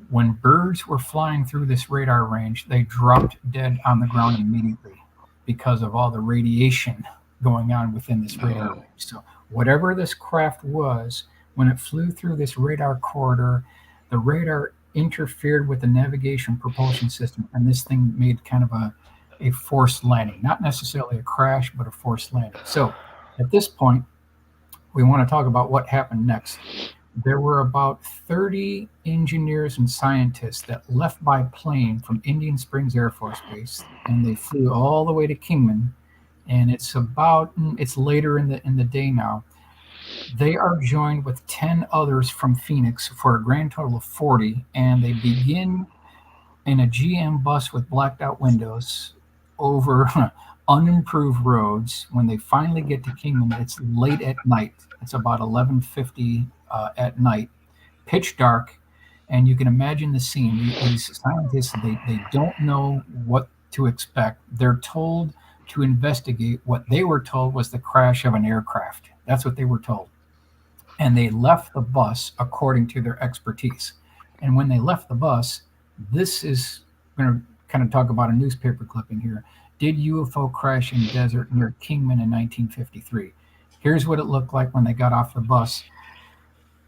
when birds were flying through this radar range, they dropped dead on the ground immediately because of all the radiation going on within this radar range. So whatever this craft was, when it flew through this radar corridor, the radar interfered with the navigation propulsion system, and this thing made kind of a forced landing. Not necessarily a crash, but a forced landing. So at this point, we want to talk about what happened next. There were about 30 engineers and scientists that left by plane from Indian Springs Air Force Base, and they flew all the way to Kingman. And it's later in the day now. They are joined with 10 others from Phoenix for a grand total of 40, and they begin in a GM bus with blacked out windows over unimproved roads. When they finally get to Kingman, it's late at night. It's about 11:50 at night, pitch dark, and you can imagine the scene. These scientists, they don't know what to expect. They're told to investigate what they were told was the crash of an aircraft. That's what they were told. And they left the bus according to their expertise. And when they left the bus, this is going to kind of talk about a newspaper clipping here. Did UFO crash in desert near Kingman in 1953? Here's what it looked like when they got off the bus.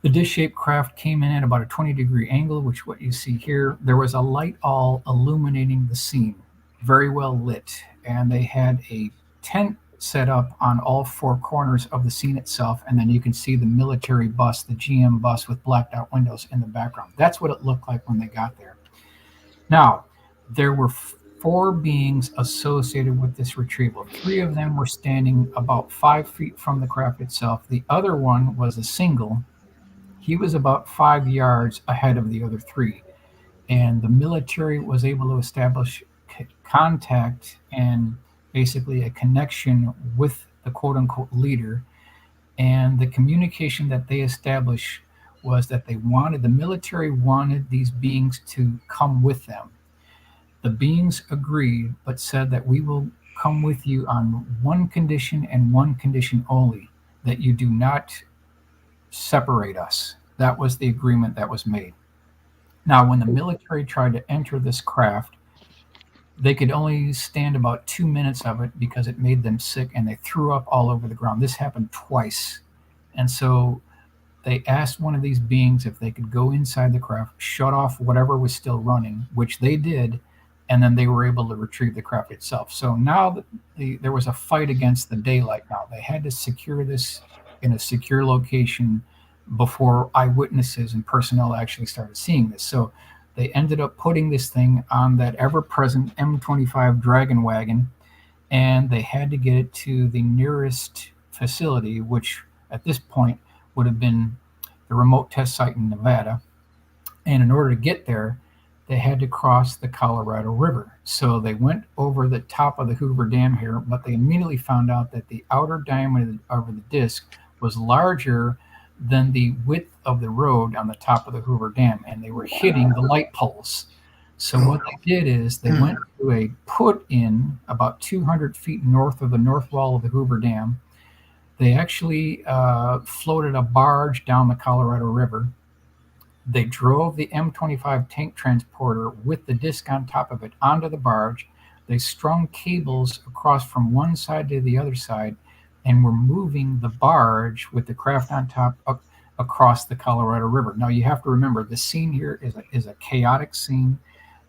The disc-shaped craft came in at about a 20-degree angle, which is what you see here. There was a light all illuminating the scene, very well lit. And they had a tent set up on all four corners of the scene itself, and then you can see the military bus, the GM bus with blacked out windows in the background. That's what it looked like when they got there. Now, there were four beings associated with this retrieval. Three of them were standing about 5 feet from the craft itself. The other one was a single. He was about 5 yards ahead of the other three. And the military was able to establish contact and basically a connection with the quote-unquote leader. And the communication that they established was that the military wanted these beings to come with them. The beings agreed, but said that we will come with you on one condition and one condition only, that you do not separate us. That was the agreement that was made. Now, when the military tried to enter this craft, they could only stand about 2 minutes of it because it made them sick and they threw up all over the ground. This happened twice. And so they asked one of these beings if they could go inside the craft, shut off whatever was still running, which they did, and then they were able to retrieve the craft itself. So now there was a fight against the daylight now. They had to secure this in a secure location before eyewitnesses and personnel actually started seeing this. So they ended up putting this thing on that ever-present M25 Dragon wagon, and they had to get it to the nearest facility, which at this point would have been the remote test site in Nevada. And in order to get there, they had to cross the Colorado River. So they went over the top of the Hoover Dam here, but they immediately found out that the outer diameter of the disc was larger than the width of the road on the top of the Hoover Dam, and they were hitting the light poles. So what they did is they went to a put-in about 200 feet north of the north wall of the Hoover Dam. They actually floated a barge down the Colorado River. They drove the M25 tank transporter with the disc on top of it onto the barge. They strung cables across from one side to the other side and were moving the barge with the craft on top across the Colorado River. Now you have to remember, the scene here is a chaotic scene.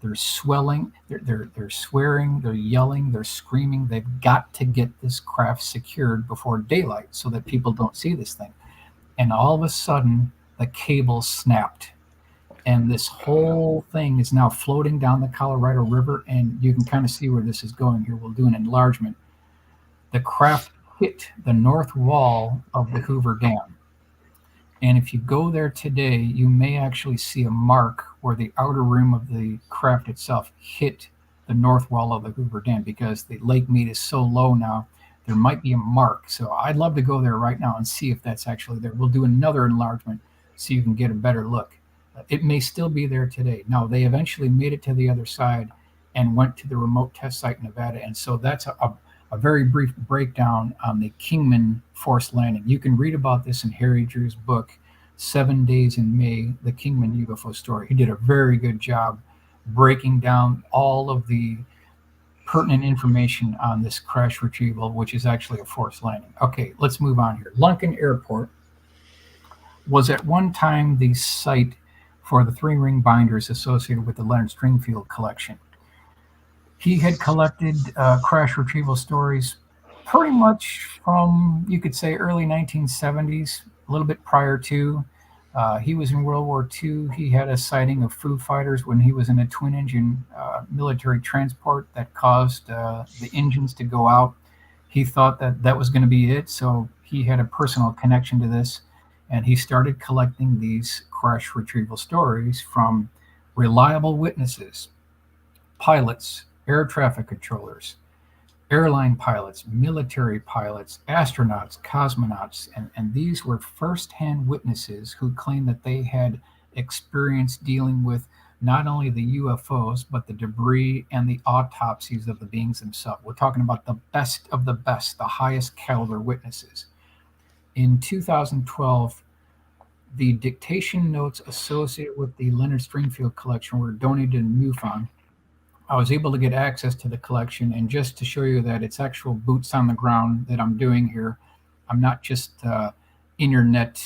They're swelling, they're swearing, they're yelling, they're screaming. They've got to get this craft secured before daylight so that people don't see this thing. And all of a sudden, the cable snapped. And this whole thing is now floating down the Colorado River, and you can kind of see where this is going here. We'll do an enlargement. The craft hit the north wall of the Hoover Dam. And if you go there today, you may actually see a mark where the outer rim of the craft itself hit the north wall of the Hoover Dam, because the lake mead is so low now, there might be a mark. So I'd love to go there right now and see if that's actually there. We'll do another enlargement so you can get a better look. It may still be there today. Now, they eventually made it to the other side and went to the remote test site in Nevada. And so that's a very brief breakdown on the Kingman forced landing. You can read about this in Harry Drew's book, 7 Days in May, the Kingman UFO story. He did a very good job breaking down all of the pertinent information on this crash retrieval, which is actually a forced landing. Okay, let's move on here. Lunken Airport was at one time the site for the 3-ring binders associated with the Leonard Stringfield collection. He had collected crash retrieval stories pretty much from, you could say, early 1970s, a little bit prior to. He was in World War II. He had a sighting of Foo Fighters when he was in a twin-engine military transport that caused the engines to go out. He thought that that was going to be it, so he had a personal connection to this, and he started collecting these crash retrieval stories from reliable witnesses, pilots, air traffic controllers, airline pilots, military pilots, astronauts, cosmonauts, and these were first-hand witnesses who claimed that they had experience dealing with not only the UFOs, but the debris and the autopsies of the beings themselves. We're talking about the best of the best, the highest caliber witnesses. In 2012, the dictation notes associated with the Leonard Stringfield collection were donated to MUFON. I was able to get access to the collection, and just to show you that it's actual boots on the ground that I'm doing here, I'm not just internet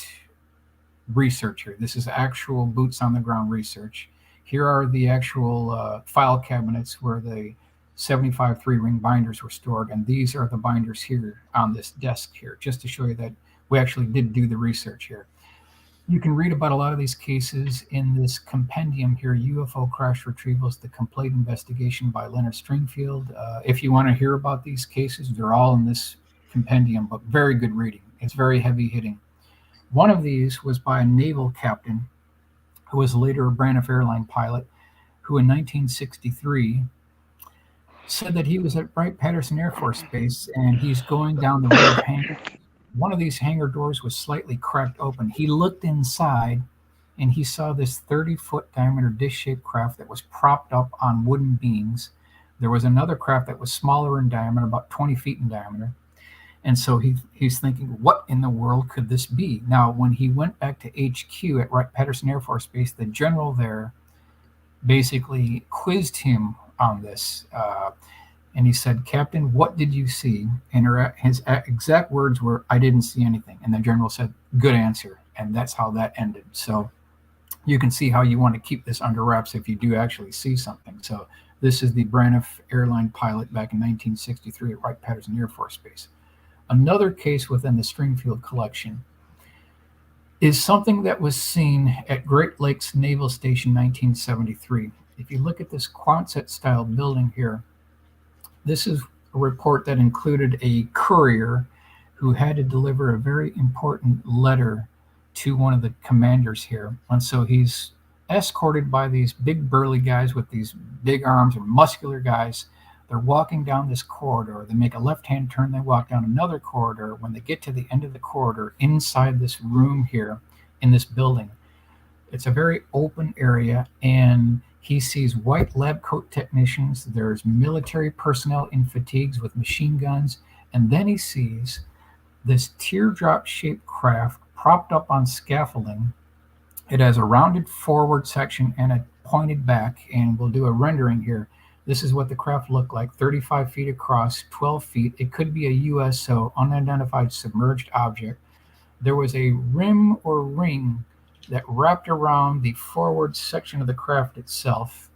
research here. This is actual boots on the ground research. Here are the actual file cabinets where the 75 3-ring binders were stored. And these are the binders here on this desk here, just to show you that we actually did do the research here. You can read about a lot of these cases in this compendium here, UFO Crash Retrievals, the Complete Investigation by Leonard Stringfield. If you want to hear about these cases, they're all in this compendium, but very good reading. It's very heavy hitting. One of these was by a naval captain who was later a Braniff airline pilot, who in 1963 said that he was at Wright-Patterson Air Force Base and he's going down the road of hangar. One of these hangar doors was slightly cracked open. He looked inside and he saw this 30-foot diameter dish-shaped craft that was propped up on wooden beams. There was another craft that was smaller in diameter, about 20 feet in diameter. And so he's thinking, what in the world could this be? Now, when he went back to HQ at Wright-Patterson Air Force Base, the general there basically quizzed him on this. And he said, Captain, what did you see? And his exact words were, I didn't see anything. And the general said, good answer. And that's how that ended. So you can see how you want to keep this under wraps if you do actually see something. So this is the Braniff airline pilot back in 1963 at Wright-Patterson Air Force Base. Another case within the Stringfield collection is something that was seen at Great Lakes Naval Station 1973. If you look at this Quonset-style building here, this is a report that included a courier who had to deliver a very important letter to one of the commanders here. And so he's escorted by these big burly guys with these big arms, or muscular guys. They're walking down this corridor. They make a left-hand turn. They walk down another corridor. When they get to the end of the corridor, inside this room here in this building, it's a very open area, and he sees white lab coat technicians. There's military personnel in fatigues with machine guns. And then he sees this teardrop-shaped craft propped up on scaffolding. It has a rounded forward section and a pointed back. And we'll do a rendering here. This is what the craft looked like, 35 feet across, 12 feet. It could be a USO, unidentified submerged object. There was a rim or ring that wrapped around the forward section of the craft itself.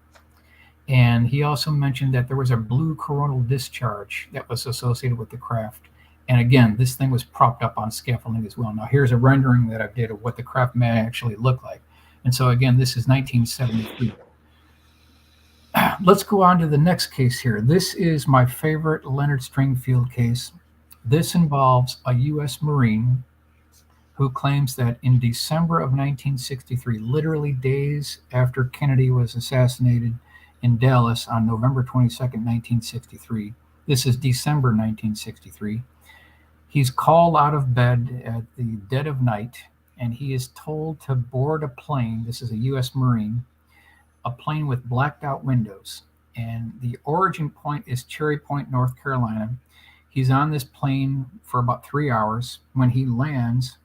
And he also mentioned that there was a blue coronal discharge that was associated with the craft. And again, this thing was propped up on scaffolding as well. Now here's a rendering that I did of what the craft may actually look like. And so again, this is 1973. Let's go on to the next case here. This is my favorite Leonard Stringfield case. This involves a U.S. Marine who claims that in December of 1963, literally days after Kennedy was assassinated in Dallas on November 22nd, 1963, this is December 1963, he's called out of bed at the dead of night, and he is told to board a plane. This is a U.S. Marine, a plane with blacked out windows. And the origin point is Cherry Point, North Carolina. He's on this plane for about 3 hours. When he lands,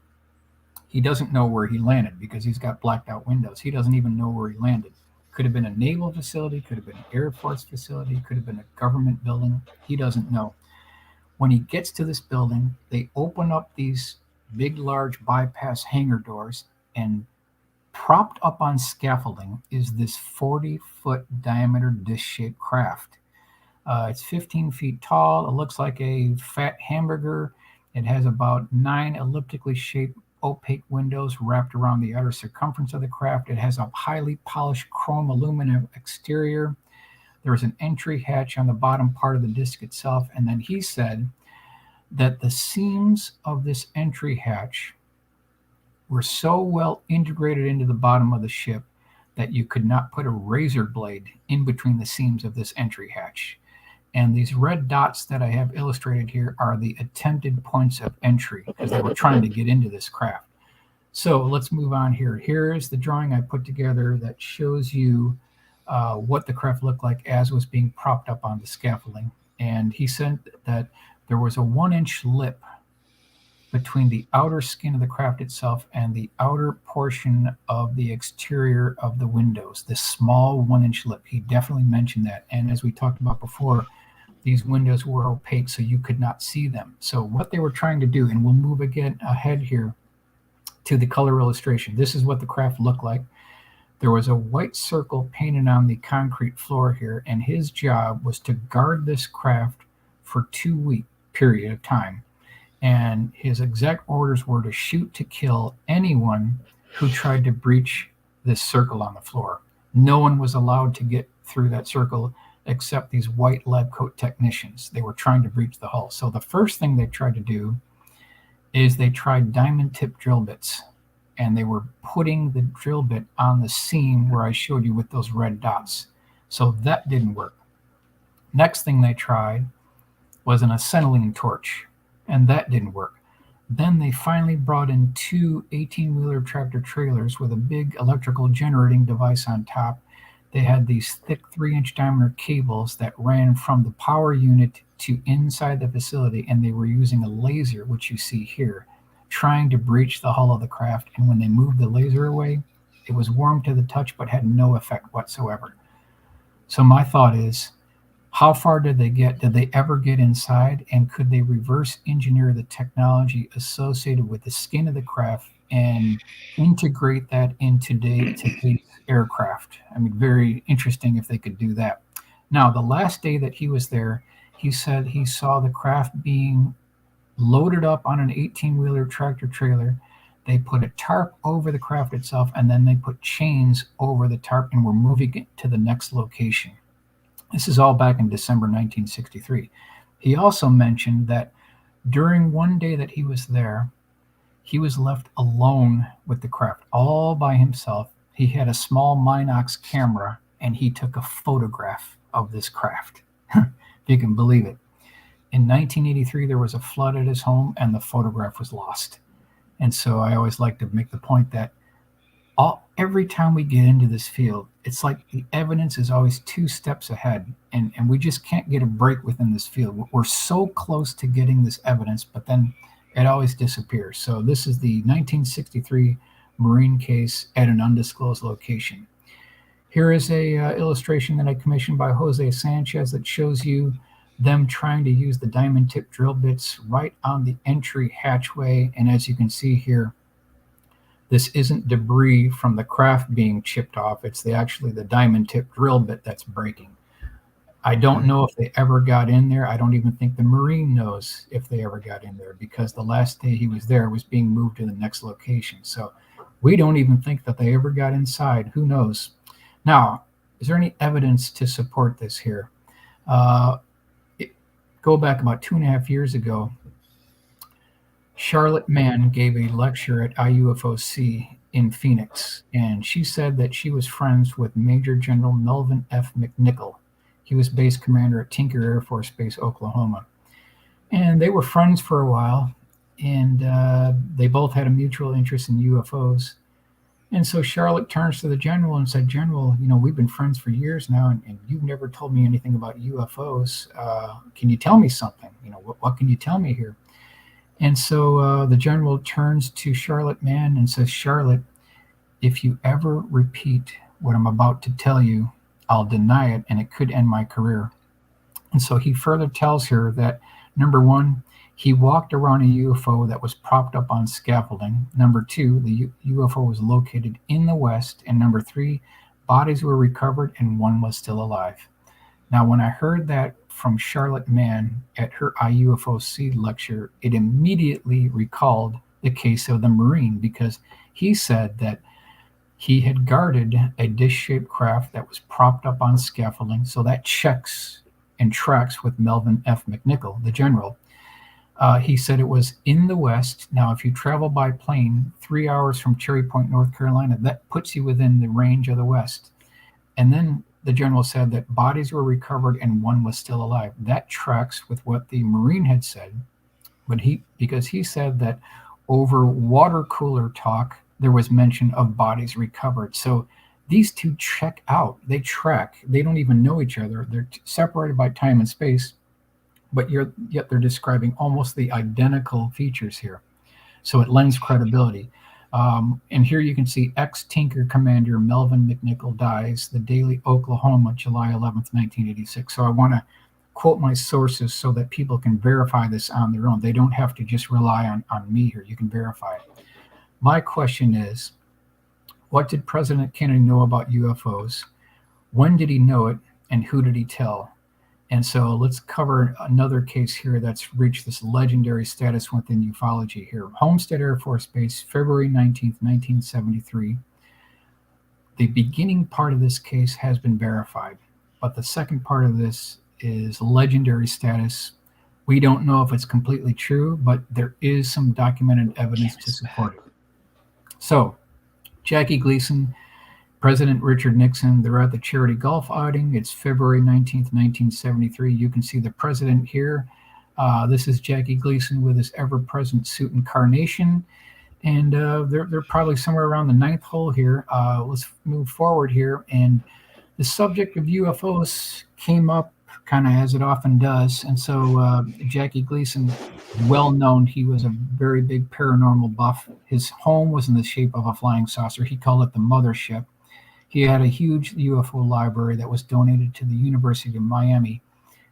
he doesn't know where he landed because he's got blacked out windows. He doesn't even know where he landed. Could have been a naval facility, could have been an Air Force facility, could have been a government building. He doesn't know. When he gets to this building, they open up these big, large bypass hangar doors, and propped up on scaffolding is this 40-foot diameter dish-shaped craft. It's 15 feet tall. It looks like a fat hamburger. It has about 9 elliptically shaped opaque windows wrapped around the outer circumference of the craft. It has a highly polished chrome aluminum exterior. There's an entry hatch on the bottom part of the disc itself. And then he said that the seams of this entry hatch were so well integrated into the bottom of the ship that you could not put a razor blade in between the seams of this entry hatch. And these red dots that I have illustrated here are the attempted points of entry because they were trying to get into this craft. So let's move on here. Here's the drawing I put together that shows you what the craft looked like as was being propped up on the scaffolding. And he said that there was a 1-inch lip between the outer skin of the craft itself and the outer portion of the exterior of the windows, this small 1-inch lip. He definitely mentioned that. And as we talked about before, these windows were opaque, so you could not see them. So what they were trying to do, and we'll move again ahead here to the color illustration. This is what the craft looked like. There was a white circle painted on the concrete floor here, and his job was to guard this craft for 2-week period of time. And his exact orders were to shoot to kill anyone who tried to breach this circle on the floor. No one was allowed to get through that circle except these white lab coat technicians. They were trying to breach the hull. So the first thing they tried to do is they tried diamond tip drill bits, and they were putting the drill bit on the seam where I showed you with those red dots. So that didn't work. Next thing they tried was an acetylene torch, and that didn't work. Then they finally brought in 2 18-wheeler tractor trailers with a big electrical generating device on top. They had these thick 3-inch diameter cables that ran from the power unit to inside the facility, and they were using a laser, which you see here, trying to breach the hull of the craft. And when they moved the laser away, it was warm to the touch but had no effect whatsoever. So my thought is, how far did they get? Did they ever get inside? And could they reverse engineer the technology associated with the skin of the craft and integrate that into today's aircraft? I mean, very interesting if they could do that. Now, the last day that he was there, he said he saw the craft being loaded up on an 18-wheeler tractor trailer. They put a tarp over the craft itself, and then they put chains over the tarp and were moving it to the next location. This is all back in December 1963. He also mentioned that during one day that he was there, he was left alone with the craft, all by himself. He had a small Minox camera, and he took a photograph of this craft, if you can believe it. In 1983, there was a flood at his home, and the photograph was lost. And so I always like to make the point that every time we get into this field, it's like the evidence is always 2 steps ahead, and we just can't get a break within this field. We're so close to getting this evidence, but then it always disappears. So this is the 1963 Marine case at an undisclosed location. Here is a illustration that I commissioned by Jose Sanchez that shows you them trying to use the diamond tip drill bits right on the entry hatchway. And as you can see here, this isn't debris from the craft being chipped off. It's actually the diamond tip drill bit that's breaking. I don't know if they ever got in there. I don't even think the Marine knows if they ever got in there, because the last day he was there was being moved to the next location. So we don't even think that they ever got inside. Who knows? Now, is there any evidence to support this here? Go back about 2.5 years ago, Charlotte Mann gave a lecture at IUFOC in Phoenix, and she said that she was friends with Major General Melvin F. McNichol. He was base commander at Tinker Air Force Base, Oklahoma. And they were friends for a while, and they both had a mutual interest in UFOs. And so Charlotte turns to the general and said, "General, we've been friends for years now, and you've never told me anything about UFOs. Can you tell me something? What can you tell me here?" And so the general turns to Charlotte Mann and says, "Charlotte, if you ever repeat what I'm about to tell you, I'll deny it, and it could end my career." And so he further tells her that, number 1, he walked around a UFO that was propped up on scaffolding. Number 2, the UFO was located in the West. And number 3, bodies were recovered and one was still alive. Now, when I heard that from Charlotte Mann at her IUFOC lecture, it immediately recalled the case of the Marine, because he said that he had guarded a dish-shaped craft that was propped up on scaffolding. So that checks and tracks with Melvin F. McNichol, the general. He said it was in the West. Now, if you travel by plane 3 hours from Cherry Point, North Carolina, that puts you within the range of the West. And then the general said that bodies were recovered and one was still alive. That tracks with what the Marine had said, but because he said that over water cooler talk, there was mention of bodies recovered. So these two check out. They track. They don't even know each other. They're separated by time and space, but yet they're describing almost the identical features here. So it lends credibility. And here you can see ex-Tinker Commander Melvin McNichol dies, the Daily Oklahoma, July 11th, 1986. So I want to quote my sources so that people can verify this on their own. They don't have to just rely on me here. You can verify it. My question is, What did President Kennedy know about UFOs? When did he know it, and who did he tell? And so let's cover another case here that's reached this legendary status within ufology here. Homestead Air Force Base, February 19th, 1973. The beginning part of this case has been verified, but the second part of this is legendary status. We don't know if it's completely true, but there is some documented evidence to support it. So, Jackie Gleason, President Richard Nixon, they're at the charity golf outing. It's February 19th, 1973. You can see the president here. This is Jackie Gleason with his ever-present suit and carnation. And they're probably somewhere around the 9th hole here. Let's move forward here. And the subject of UFOs came up kind of as it often does. And so Jackie Gleason, well known, he was a very big paranormal buff. His home was in the shape of a flying saucer. He called it the mothership. He had a huge UFO library that was donated to the University of Miami.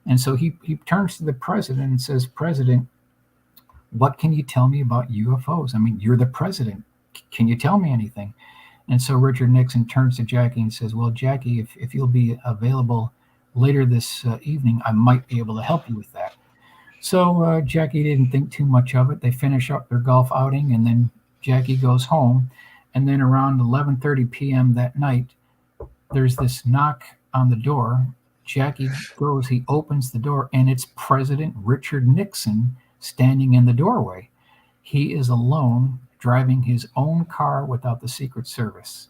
And so he turns to the president and says, President, what can you tell me about UFOs? I mean, you're the president. Can you tell me anything? And so Richard Nixon turns to Jackie and says, well, Jackie, if you'll be available later this evening, I might be able to help you with that. So Jackie didn't think too much of it. They finish up their golf outing, and then Jackie goes home. And then around 11:30 p.m. that night, there's this knock on the door. Jackie goes, he opens the door, and it's President Richard Nixon standing in the doorway. He is alone, driving his own car without the Secret Service.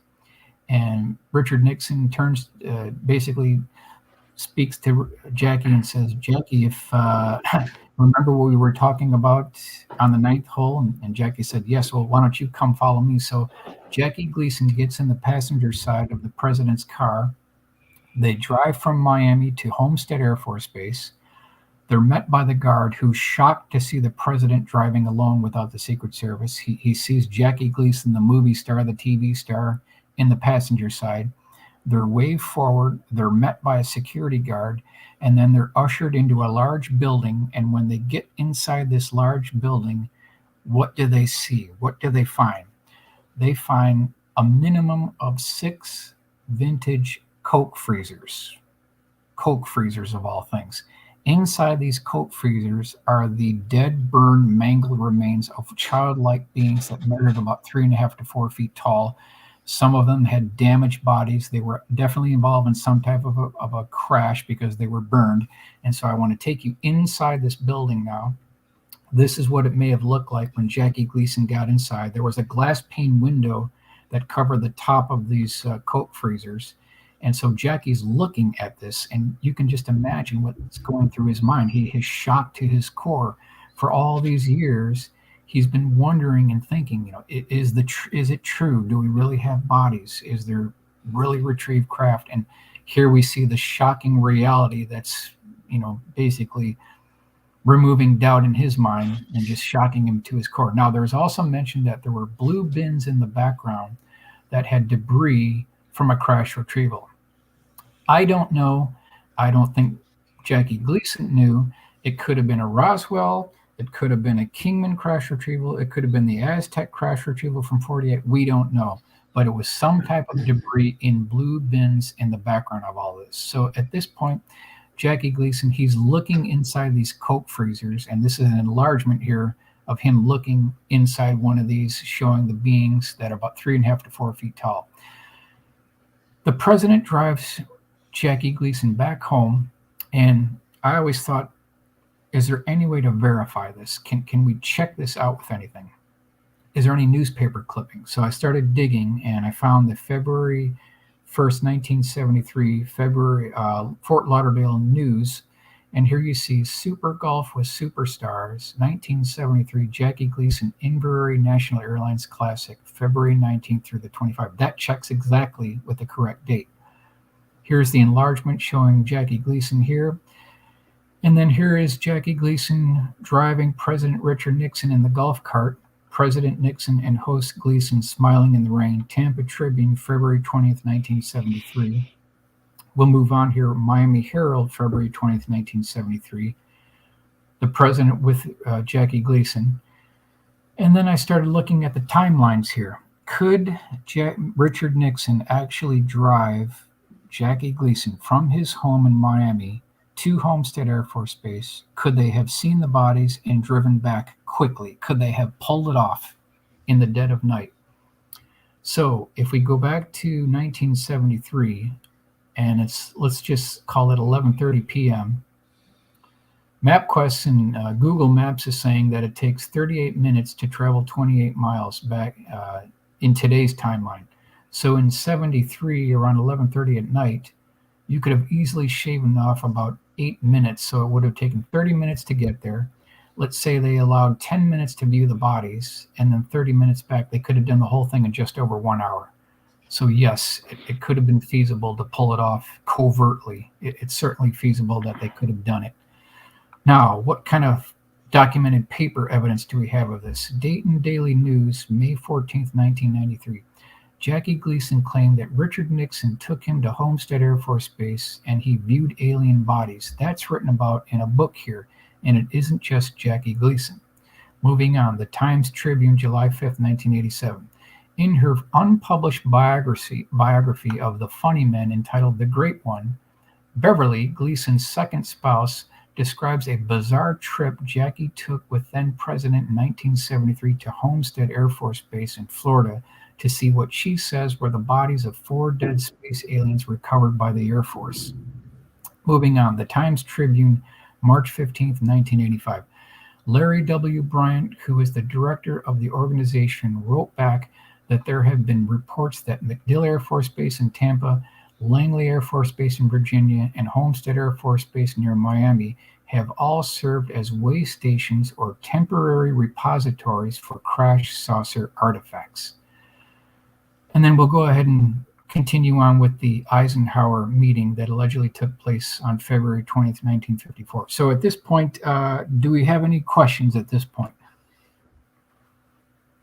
And Richard Nixon turns, basically speaks to Jackie and says, Jackie, if remember what we were talking about on the 9th hole? And Jackie said, yes, well, why don't you come follow me? So Jackie Gleason gets in the passenger side of the president's car. They drive from Miami to Homestead Air Force Base. They're met by the guard, who's shocked to see the president driving alone without the Secret Service. He sees Jackie Gleason, the movie star, the TV star, in the passenger side. They're waved forward. They're met by a security guard, and then they're ushered into a large building. And when they get inside this large building, what do they see? What do they find? They find a minimum of 6 vintage Coke freezers of all things. Inside these Coke freezers are the dead, burned, mangled remains of childlike beings that measured about 3.5 to 4 feet tall. Some of them had damaged bodies. They were definitely involved in some type of a crash because they were burned. And so I want to take you inside this building now. This is what it may have looked like when Jackie Gleason got inside. There was a glass pane window that covered the top of these Coke freezers. And so Jackie's looking at this, and you can just imagine what's going through his mind. He is shocked to his core. For all these years, he's been wondering and thinking, is it true? Do we really have bodies? Is there really retrieved craft? And here we see the shocking reality that's, basically removing doubt in his mind and just shocking him to his core. Now, there's also mentioned that there were blue bins in the background that had debris from a crash retrieval. I don't know. I don't think Jackie Gleason knew. It could have been a Roswell. It could have been a Kingman crash retrieval. It could have been the Aztec crash retrieval from 48. We don't know. But it was some type of debris in blue bins in the background of all this. So at this point, Jackie Gleason, he's looking inside these Coke freezers. And this is an enlargement here of him looking inside one of these, showing the beings that are about 3.5 to 4 feet tall. The president drives Jackie Gleason back home. And I always thought, is there any way to verify this? Can we check this out with anything? Is there any newspaper clippings? So I started digging, and I found the February 1st, 1973, Fort Lauderdale News. And here you see Super Golf with Superstars, 1973, Jackie Gleason, Inverary National Airlines Classic, February 19th through the 25th. That checks exactly with the correct date. Here's the enlargement showing Jackie Gleason here. And then here is Jackie Gleason driving President Richard Nixon in the golf cart. President Nixon and host Gleason smiling in the rain. Tampa Tribune, February 20th, 1973. We'll move on here. Miami Herald, February 20th, 1973. The president with Jackie Gleason. And then I started looking at the timelines here. Could Richard Nixon actually drive Jackie Gleason from his home in Miami to Homestead Air Force Base? Could they have seen the bodies and driven back quickly? Could they have pulled it off in the dead of night? So if we go back to 1973, and let's just call it 11:30 p.m., MapQuest and Google Maps is saying that it takes 38 minutes to travel 28 miles back in today's timeline. So in 73, around 11:30 at night, you could have easily shaven off about 8 minutes. So it would have taken 30 minutes to get there. Let's say they allowed 10 minutes to view the bodies and then 30 minutes back. They could have done the whole thing in just over 1 hour. So yes, it could have been feasible to pull it off covertly. It's certainly feasible that they could have done it. Now, what kind of documented paper evidence do we have of this? Dayton Daily News, May 14th, 1993. Jackie Gleason claimed that Richard Nixon took him to Homestead Air Force Base and he viewed alien bodies. That's written about in a book here, and it isn't just Jackie Gleason. Moving on, the Times Tribune, July 5th, 1987. In her unpublished biography of the funny men entitled The Great One, Beverly, Gleason's second spouse, describes a bizarre trip Jackie took with then-President in 1973 to Homestead Air Force Base in Florida to see what she says were the bodies of 4 dead space aliens recovered by the Air Force. Moving on, the Times Tribune, March 15th, 1985. Larry W. Bryant, who is the director of the organization, wrote back that there have been reports that MacDill Air Force Base in Tampa, Langley Air Force Base in Virginia, and Homestead Air Force Base near Miami have all served as way stations or temporary repositories for crash saucer artifacts. And then we'll go ahead and continue on with the Eisenhower meeting that allegedly took place on February 20th, 1954. So at this point, do we have any questions at this point?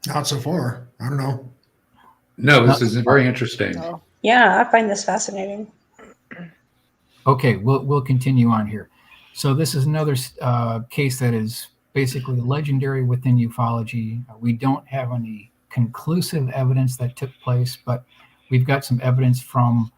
Not so far. I don't know. No, this is very interesting. No. Yeah, I find this fascinating. Okay, we'll continue on here. So this is another case that is basically legendary within ufology. We don't have any conclusive evidence that took place, but we've got some evidence from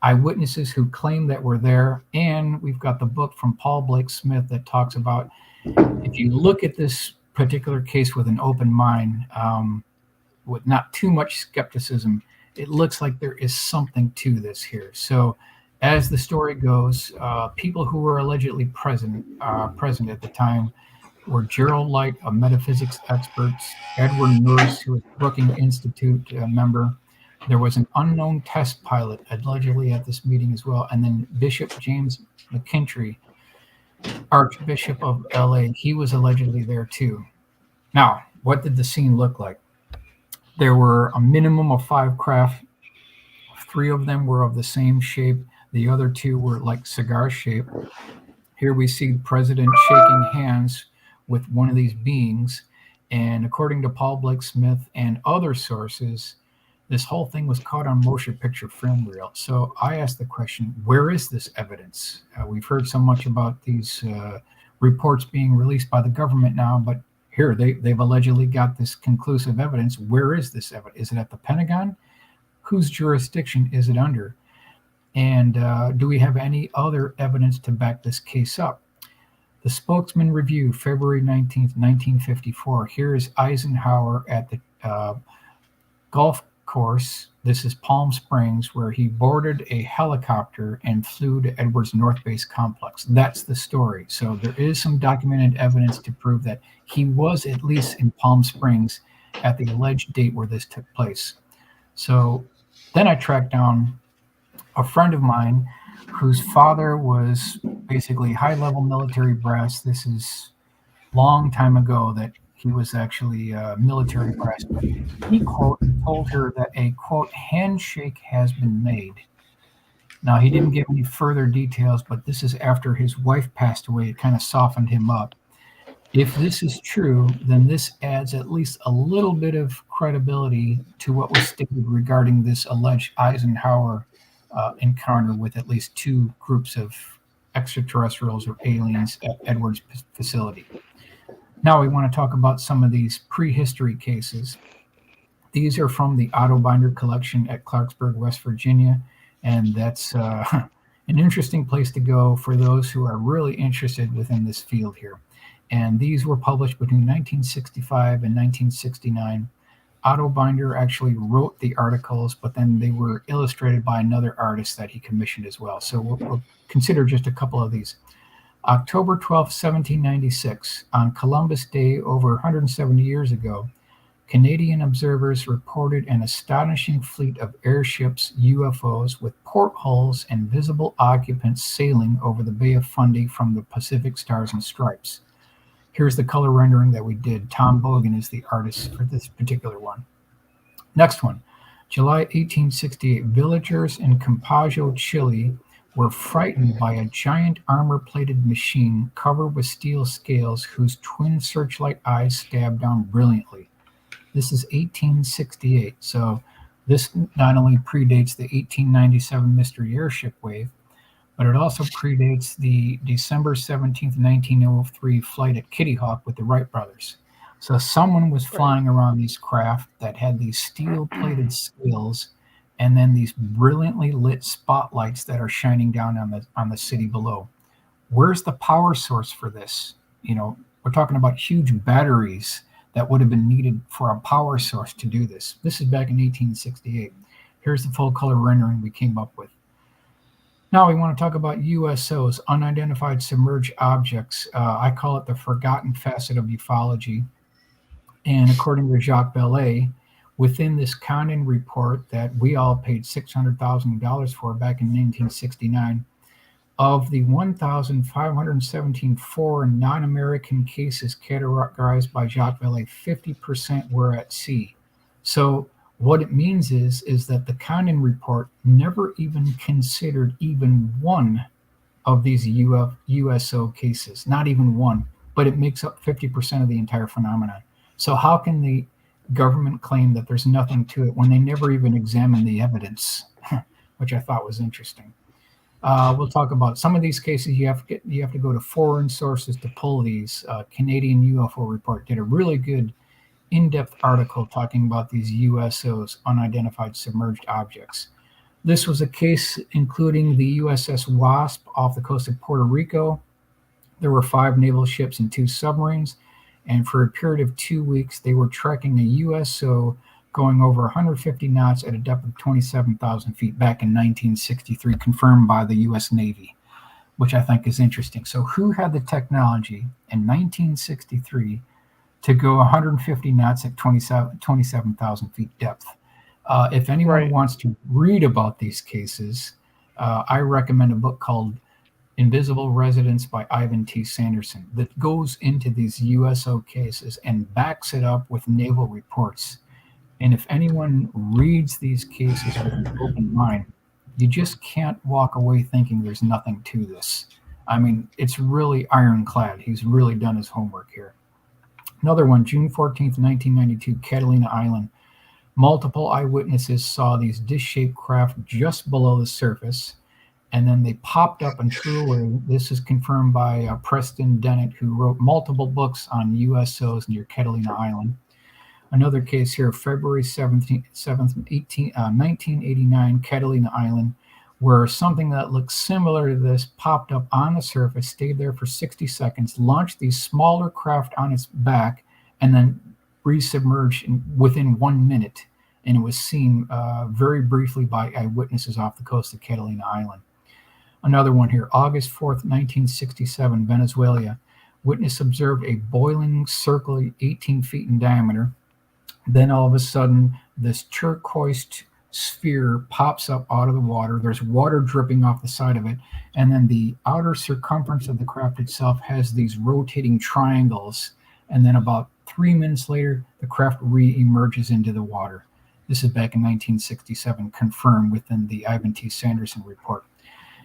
eyewitnesses who claim that were there, and we've got the book from Paul Blake Smith that talks about, if you look at this particular case with an open mind, with not too much skepticism, it looks like there is something to this here. So as the story goes, people who were allegedly present at the time were Gerald Light, a metaphysics expert, Edward Nurse, who was a Brookings Institute member. There was an unknown test pilot allegedly at this meeting as well, and then Bishop James McKinstry, Archbishop of LA, he was allegedly there too. Now, what did the scene look like? There were a minimum of 5 craft. 3 of them were of the same shape. The other 2 were like cigar shape. Here we see the president shaking hands with one of these beings. And according to Paul Blake Smith and other sources, this whole thing was caught on motion picture film reel. So I asked the question, where is this evidence? We've heard so much about these reports being released by the government now, but here they've allegedly got this conclusive evidence. Where is this evidence? Is it at the Pentagon? Whose jurisdiction is it under? And do we have any other evidence to back this case up? The Spokesman Review, February 19th, 1954. Here is Eisenhower at the golf course. This is Palm Springs, where he boarded a helicopter and flew to Edwards North Base Complex. That's the story. So there is some documented evidence to prove that he was at least in Palm Springs at the alleged date where this took place. So then I tracked down a friend of mine whose father was basically high-level military brass. This is long time ago that he was actually military brass. But he, quote, told her that a, quote, handshake has been made. Now, he didn't give any further details, but this is after his wife passed away. It kind of softened him up. If this is true, then this adds at least a little bit of credibility to what was stated regarding this alleged Eisenhower encounter with at least 2 groups of extraterrestrials or aliens at Edwards facility. Now we want to talk about some of these prehistory cases. These are from the Otto Binder collection at Clarksburg, West Virginia, and that's an interesting place to go for those who are really interested within this field here. And these were published between 1965 and 1969. Otto Binder actually wrote the articles, but then they were illustrated by another artist that he commissioned as well. So we'll consider just a couple of these. October 12, 1796, on Columbus Day over 170 years ago, Canadian observers reported an astonishing fleet of airships, UFOs, with portholes and visible occupants sailing over the Bay of Fundy from the Pacific Stars and Stripes. Here's the color rendering that we did. Tom Bogan is the artist for this particular one. Next one, July 1868. Villagers in Campezo, Chile, were frightened by a giant armor-plated machine covered with steel scales whose twin searchlight eyes stabbed down brilliantly. This is 1868. So this not only predates the 1897 mystery airship wave, but it also predates the December 17th, 1903 flight at Kitty Hawk with the Wright brothers. So someone was flying around these craft that had these steel-plated scales and then these brilliantly lit spotlights that are shining down on the city below. Where's the power source for this? You know, we're talking about huge batteries that would have been needed for a power source to do this. This is back in 1868. Here's the full color rendering we came up with. Now we want to talk about USOs, unidentified submerged objects. I call it the forgotten facet of ufology. And according to Jacques Vallée, within this Condon report that we all paid $600,000 for back in 1969, of the 1,517 foreign non-American cases categorized by Jacques Vallée, 50% were at sea. So what it means is that the Condon report never even considered even one of these USO cases, not even one, but it makes up 50% of the entire phenomenon. So how can the government claim that there's nothing to it when they never even examined the evidence, which I thought was interesting. We'll talk about some of these cases. You have to go to foreign sources to pull these. Canadian UFO Report did a really good in-depth article talking about these USOs, unidentified submerged objects. This was a case including the USS Wasp off the coast of Puerto Rico. There were 5 naval ships and 2 submarines, and for a period of 2 weeks, they were tracking a USO going over 150 knots at a depth of 27,000 feet back in 1963, confirmed by the U.S. Navy, which I think is interesting. So who had the technology in 1963 to go 150 knots at 27,000 feet depth? If anyone wants to read about these cases, I recommend a book called Invisible Residents by Ivan T. Sanderson that goes into these USO cases and backs it up with naval reports. And if anyone reads these cases with an open mind, you just can't walk away thinking there's nothing to this. I mean, it's really ironclad. He's really done his homework here. Another one, June 14th, 1992, Catalina Island. Multiple eyewitnesses saw these dish-shaped craft just below the surface, and then they popped up and flew away. This is confirmed by Preston Dennett, who wrote multiple books on USOs near Catalina Island. Another case here, February 7th, 1989, Catalina Island, where something that looks similar to this popped up on the surface, stayed there for 60 seconds, launched these smaller craft on its back, and then resubmerged within 1 minute. And it was seen very briefly by eyewitnesses off the coast of Catalina Island. Another one here, August 4th, 1967, Venezuela. Witness observed a boiling circle 18 feet in diameter. Then all of a sudden, this turquoise sphere pops up out of the water. There's water dripping off the side of it. And then the outer circumference of the craft itself has these rotating triangles. And then about 3 minutes later, the craft re-emerges into the water. This is back in 1967, confirmed within the Ivan T. Sanderson report.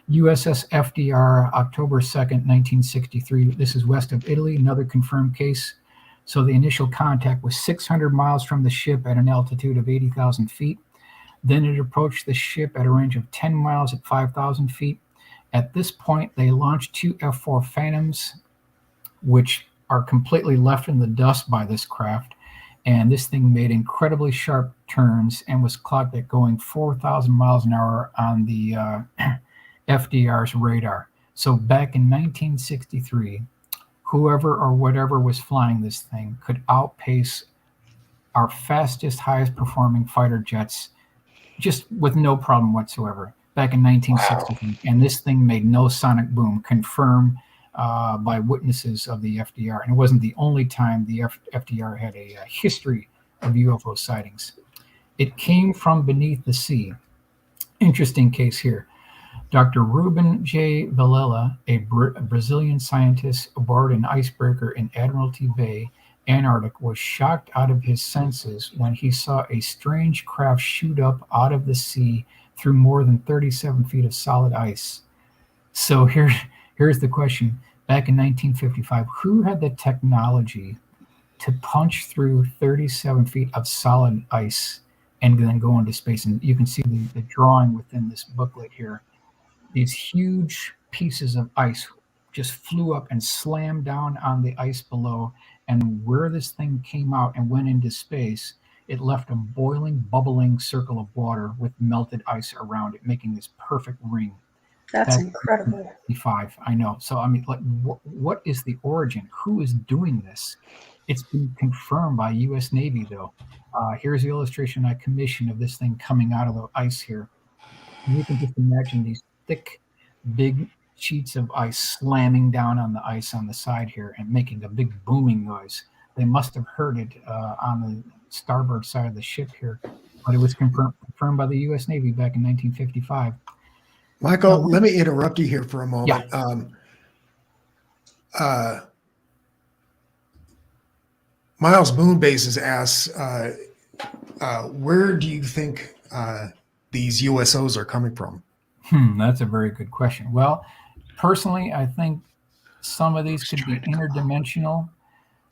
USS FDR, October 2nd, 1963. This is west of Italy, another confirmed case. So the initial contact was 600 miles from the ship at an altitude of 80,000 feet. Then it approached the ship at a range of 10 miles at 5,000 feet. At this point, they launched 2 F-4 Phantoms, which are completely left in the dust by this craft. and this thing made incredibly sharp turns and was clocked at going 4,000 miles an hour on the FDR's radar. So back in 1963, whoever or whatever was flying this thing could outpace our fastest, highest performing fighter jets just with no problem whatsoever back in 1963. Wow. And this thing made no sonic boom, confirmed by witnesses of the FDR. And it wasn't the only time the FDR had a history of UFO sightings. It came from beneath the sea. Interesting case here. Dr. Ruben J. Villela, a Brazilian scientist aboard an icebreaker in Admiralty Bay, Antarctic, was shocked out of his senses when he saw a strange craft shoot up out of the sea through more than 37 feet of solid ice. So here's the question. Back in 1955, who had the technology to punch through 37 feet of solid ice and then go into space? And you can see the drawing within this booklet here. These huge pieces of ice just flew up and slammed down on the ice below. And where this thing came out and went into space, it left a boiling, bubbling circle of water with melted ice around it, making this perfect ring. That's incredible. 55, I know. So, I mean, like, what is the origin? Who is doing this? It's been confirmed by U.S. Navy, though. Here's the illustration I commissioned of this thing coming out of the ice here. You can just imagine these thick, big sheets of ice slamming down on the ice on the side here and making a big booming noise. They must have heard it on the starboard side of the ship here, but it was confirmed by the U.S. Navy back in 1955. Michael, let me interrupt you here for a moment. Yeah. Miles Moonbases asks, where do you think these USOs are coming from? That's a very good question. Well, personally, I think some of these could be interdimensional.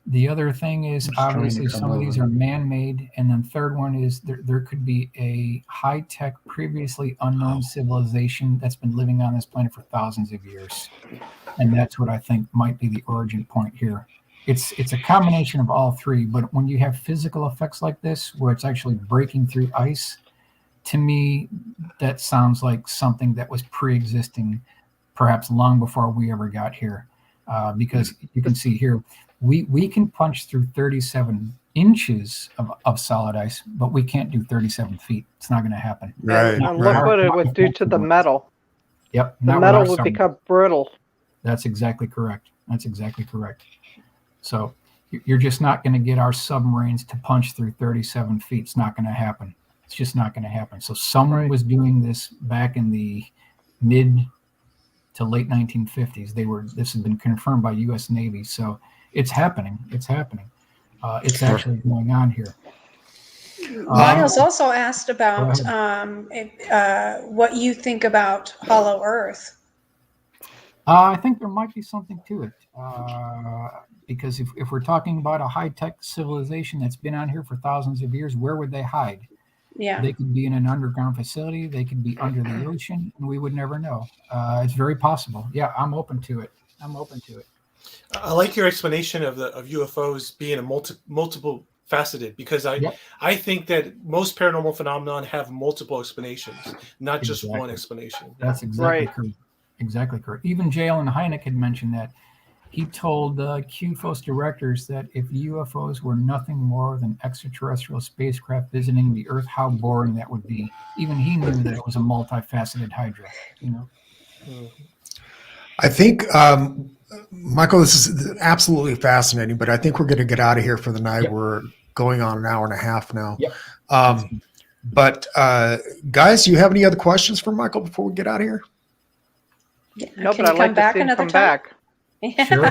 The other thing is obviously some of these are man-made. And then third one is there could be a high-tech, previously unknown civilization that's been living on this planet for thousands of years. And that's what I think might be the origin point here. It's a combination of all three, but when you have physical effects like this, where it's actually breaking through ice, to me, that sounds like something that was pre-existing, perhaps long before we ever got here. Because you can see here, we can punch through 37 inches of solid ice, but we can't do 37 feet. It's not going to happen. Right. And look what it would do to the metal. Yep. The metal would become brittle. That's exactly correct. So you're just not going to get our submarines to punch through 37 feet. It's not going to happen. It's just not going to happen. So someone was doing this back in the mid to late 1950s. This has been confirmed by U.S. Navy. So it's happening. It's actually going on here. Miles also asked about what you think about Hollow Earth. I think there might be something to it. Because if we're talking about a high-tech civilization that's been on here for thousands of years, where would they hide? Yeah. They could be in an underground facility. They could be under the ocean, and we would never know. It's very possible. Yeah, I'm open to it. I like your explanation of UFOs being a multiple faceted, because I think that most paranormal phenomenon have multiple explanations, not just one explanation. That's exactly correct. Exactly correct. Even Jalen Hynek had mentioned that. He told QFOS directors that if UFOs were nothing more than extraterrestrial spacecraft visiting the Earth, how boring that would be. Even he knew that it was a multifaceted hydra. I think, Michael, this is absolutely fascinating, but I think we're going to get out of here for the night. Yep. We're going on an hour and a half now. Yep. But guys, do you have any other questions for Michael before we get out of here? Yeah. No, but I'd like to see him come back. Sure.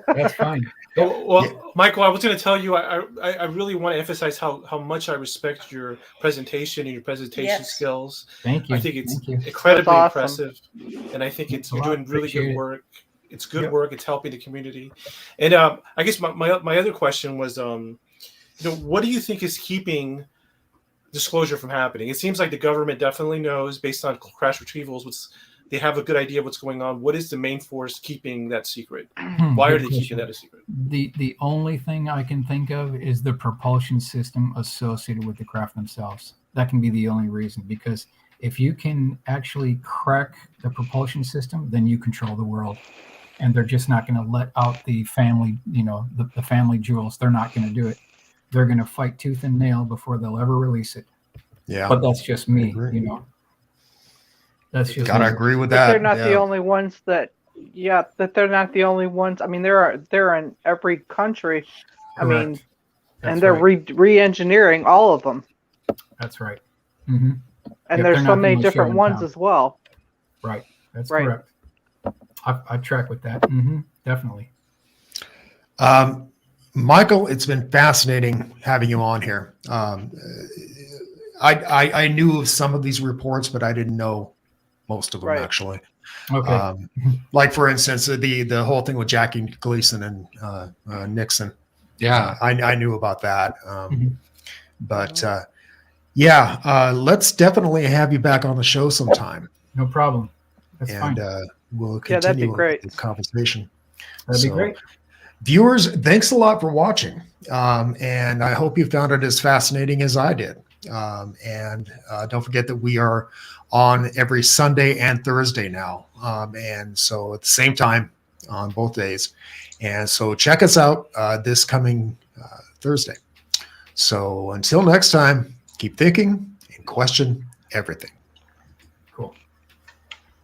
That's fine. Well, Michael, I was going to tell you, I really want to emphasize how much I respect your presentation and your presentation skills. Thank you. I think it's incredibly impressive, and I think you're doing really good work. It's good work. It's helping the community. And I guess my other question was, what do you think is keeping disclosure from happening? It seems like the government definitely knows, based on crash retrievals, they have a good idea of what's going on. What is the main force keeping that secret? Hmm, Why are good they keeping question. that a secret? The only thing I can think of is the propulsion system associated with the craft themselves. That can be the only reason, because if you can actually crack the propulsion system, then you control the world. And they're just not going to let out the family, the family jewels. They're not going to do it. They're going to fight tooth and nail before they'll ever release it. Yeah. But that's just me, agree. That's just Gotta me. agree with But that. they're not the yeah. only ones that. Yeah, that they're not the only ones. I mean, they're in every country. I mean, Correct. That's and they're right. re-engineering all of them. That's right. Mm-hmm. And Yep, there's they're so not the many only show different in ones town. as well. Right. That's Right. correct. I track with that. Mm-hmm. Definitely. Michael, it's been fascinating having you on here. I knew of some of these reports, but I didn't know most of them Right. actually. Okay. Like for instance, the whole thing with Jackie Gleason and Nixon. Yeah. I knew about that. Mhm. But let's definitely have you back on the show sometime, No problem. That's and fine. we'll Yeah, that'd be continue great. the conversation. That'd be So, great. viewers, thanks a lot for watching, and I hope you found it as fascinating as I did. And don't forget that we are on every Sunday and Thursday now, and so at the same time on both days. And so check us out this coming Thursday. So until next time, keep thinking and question everything.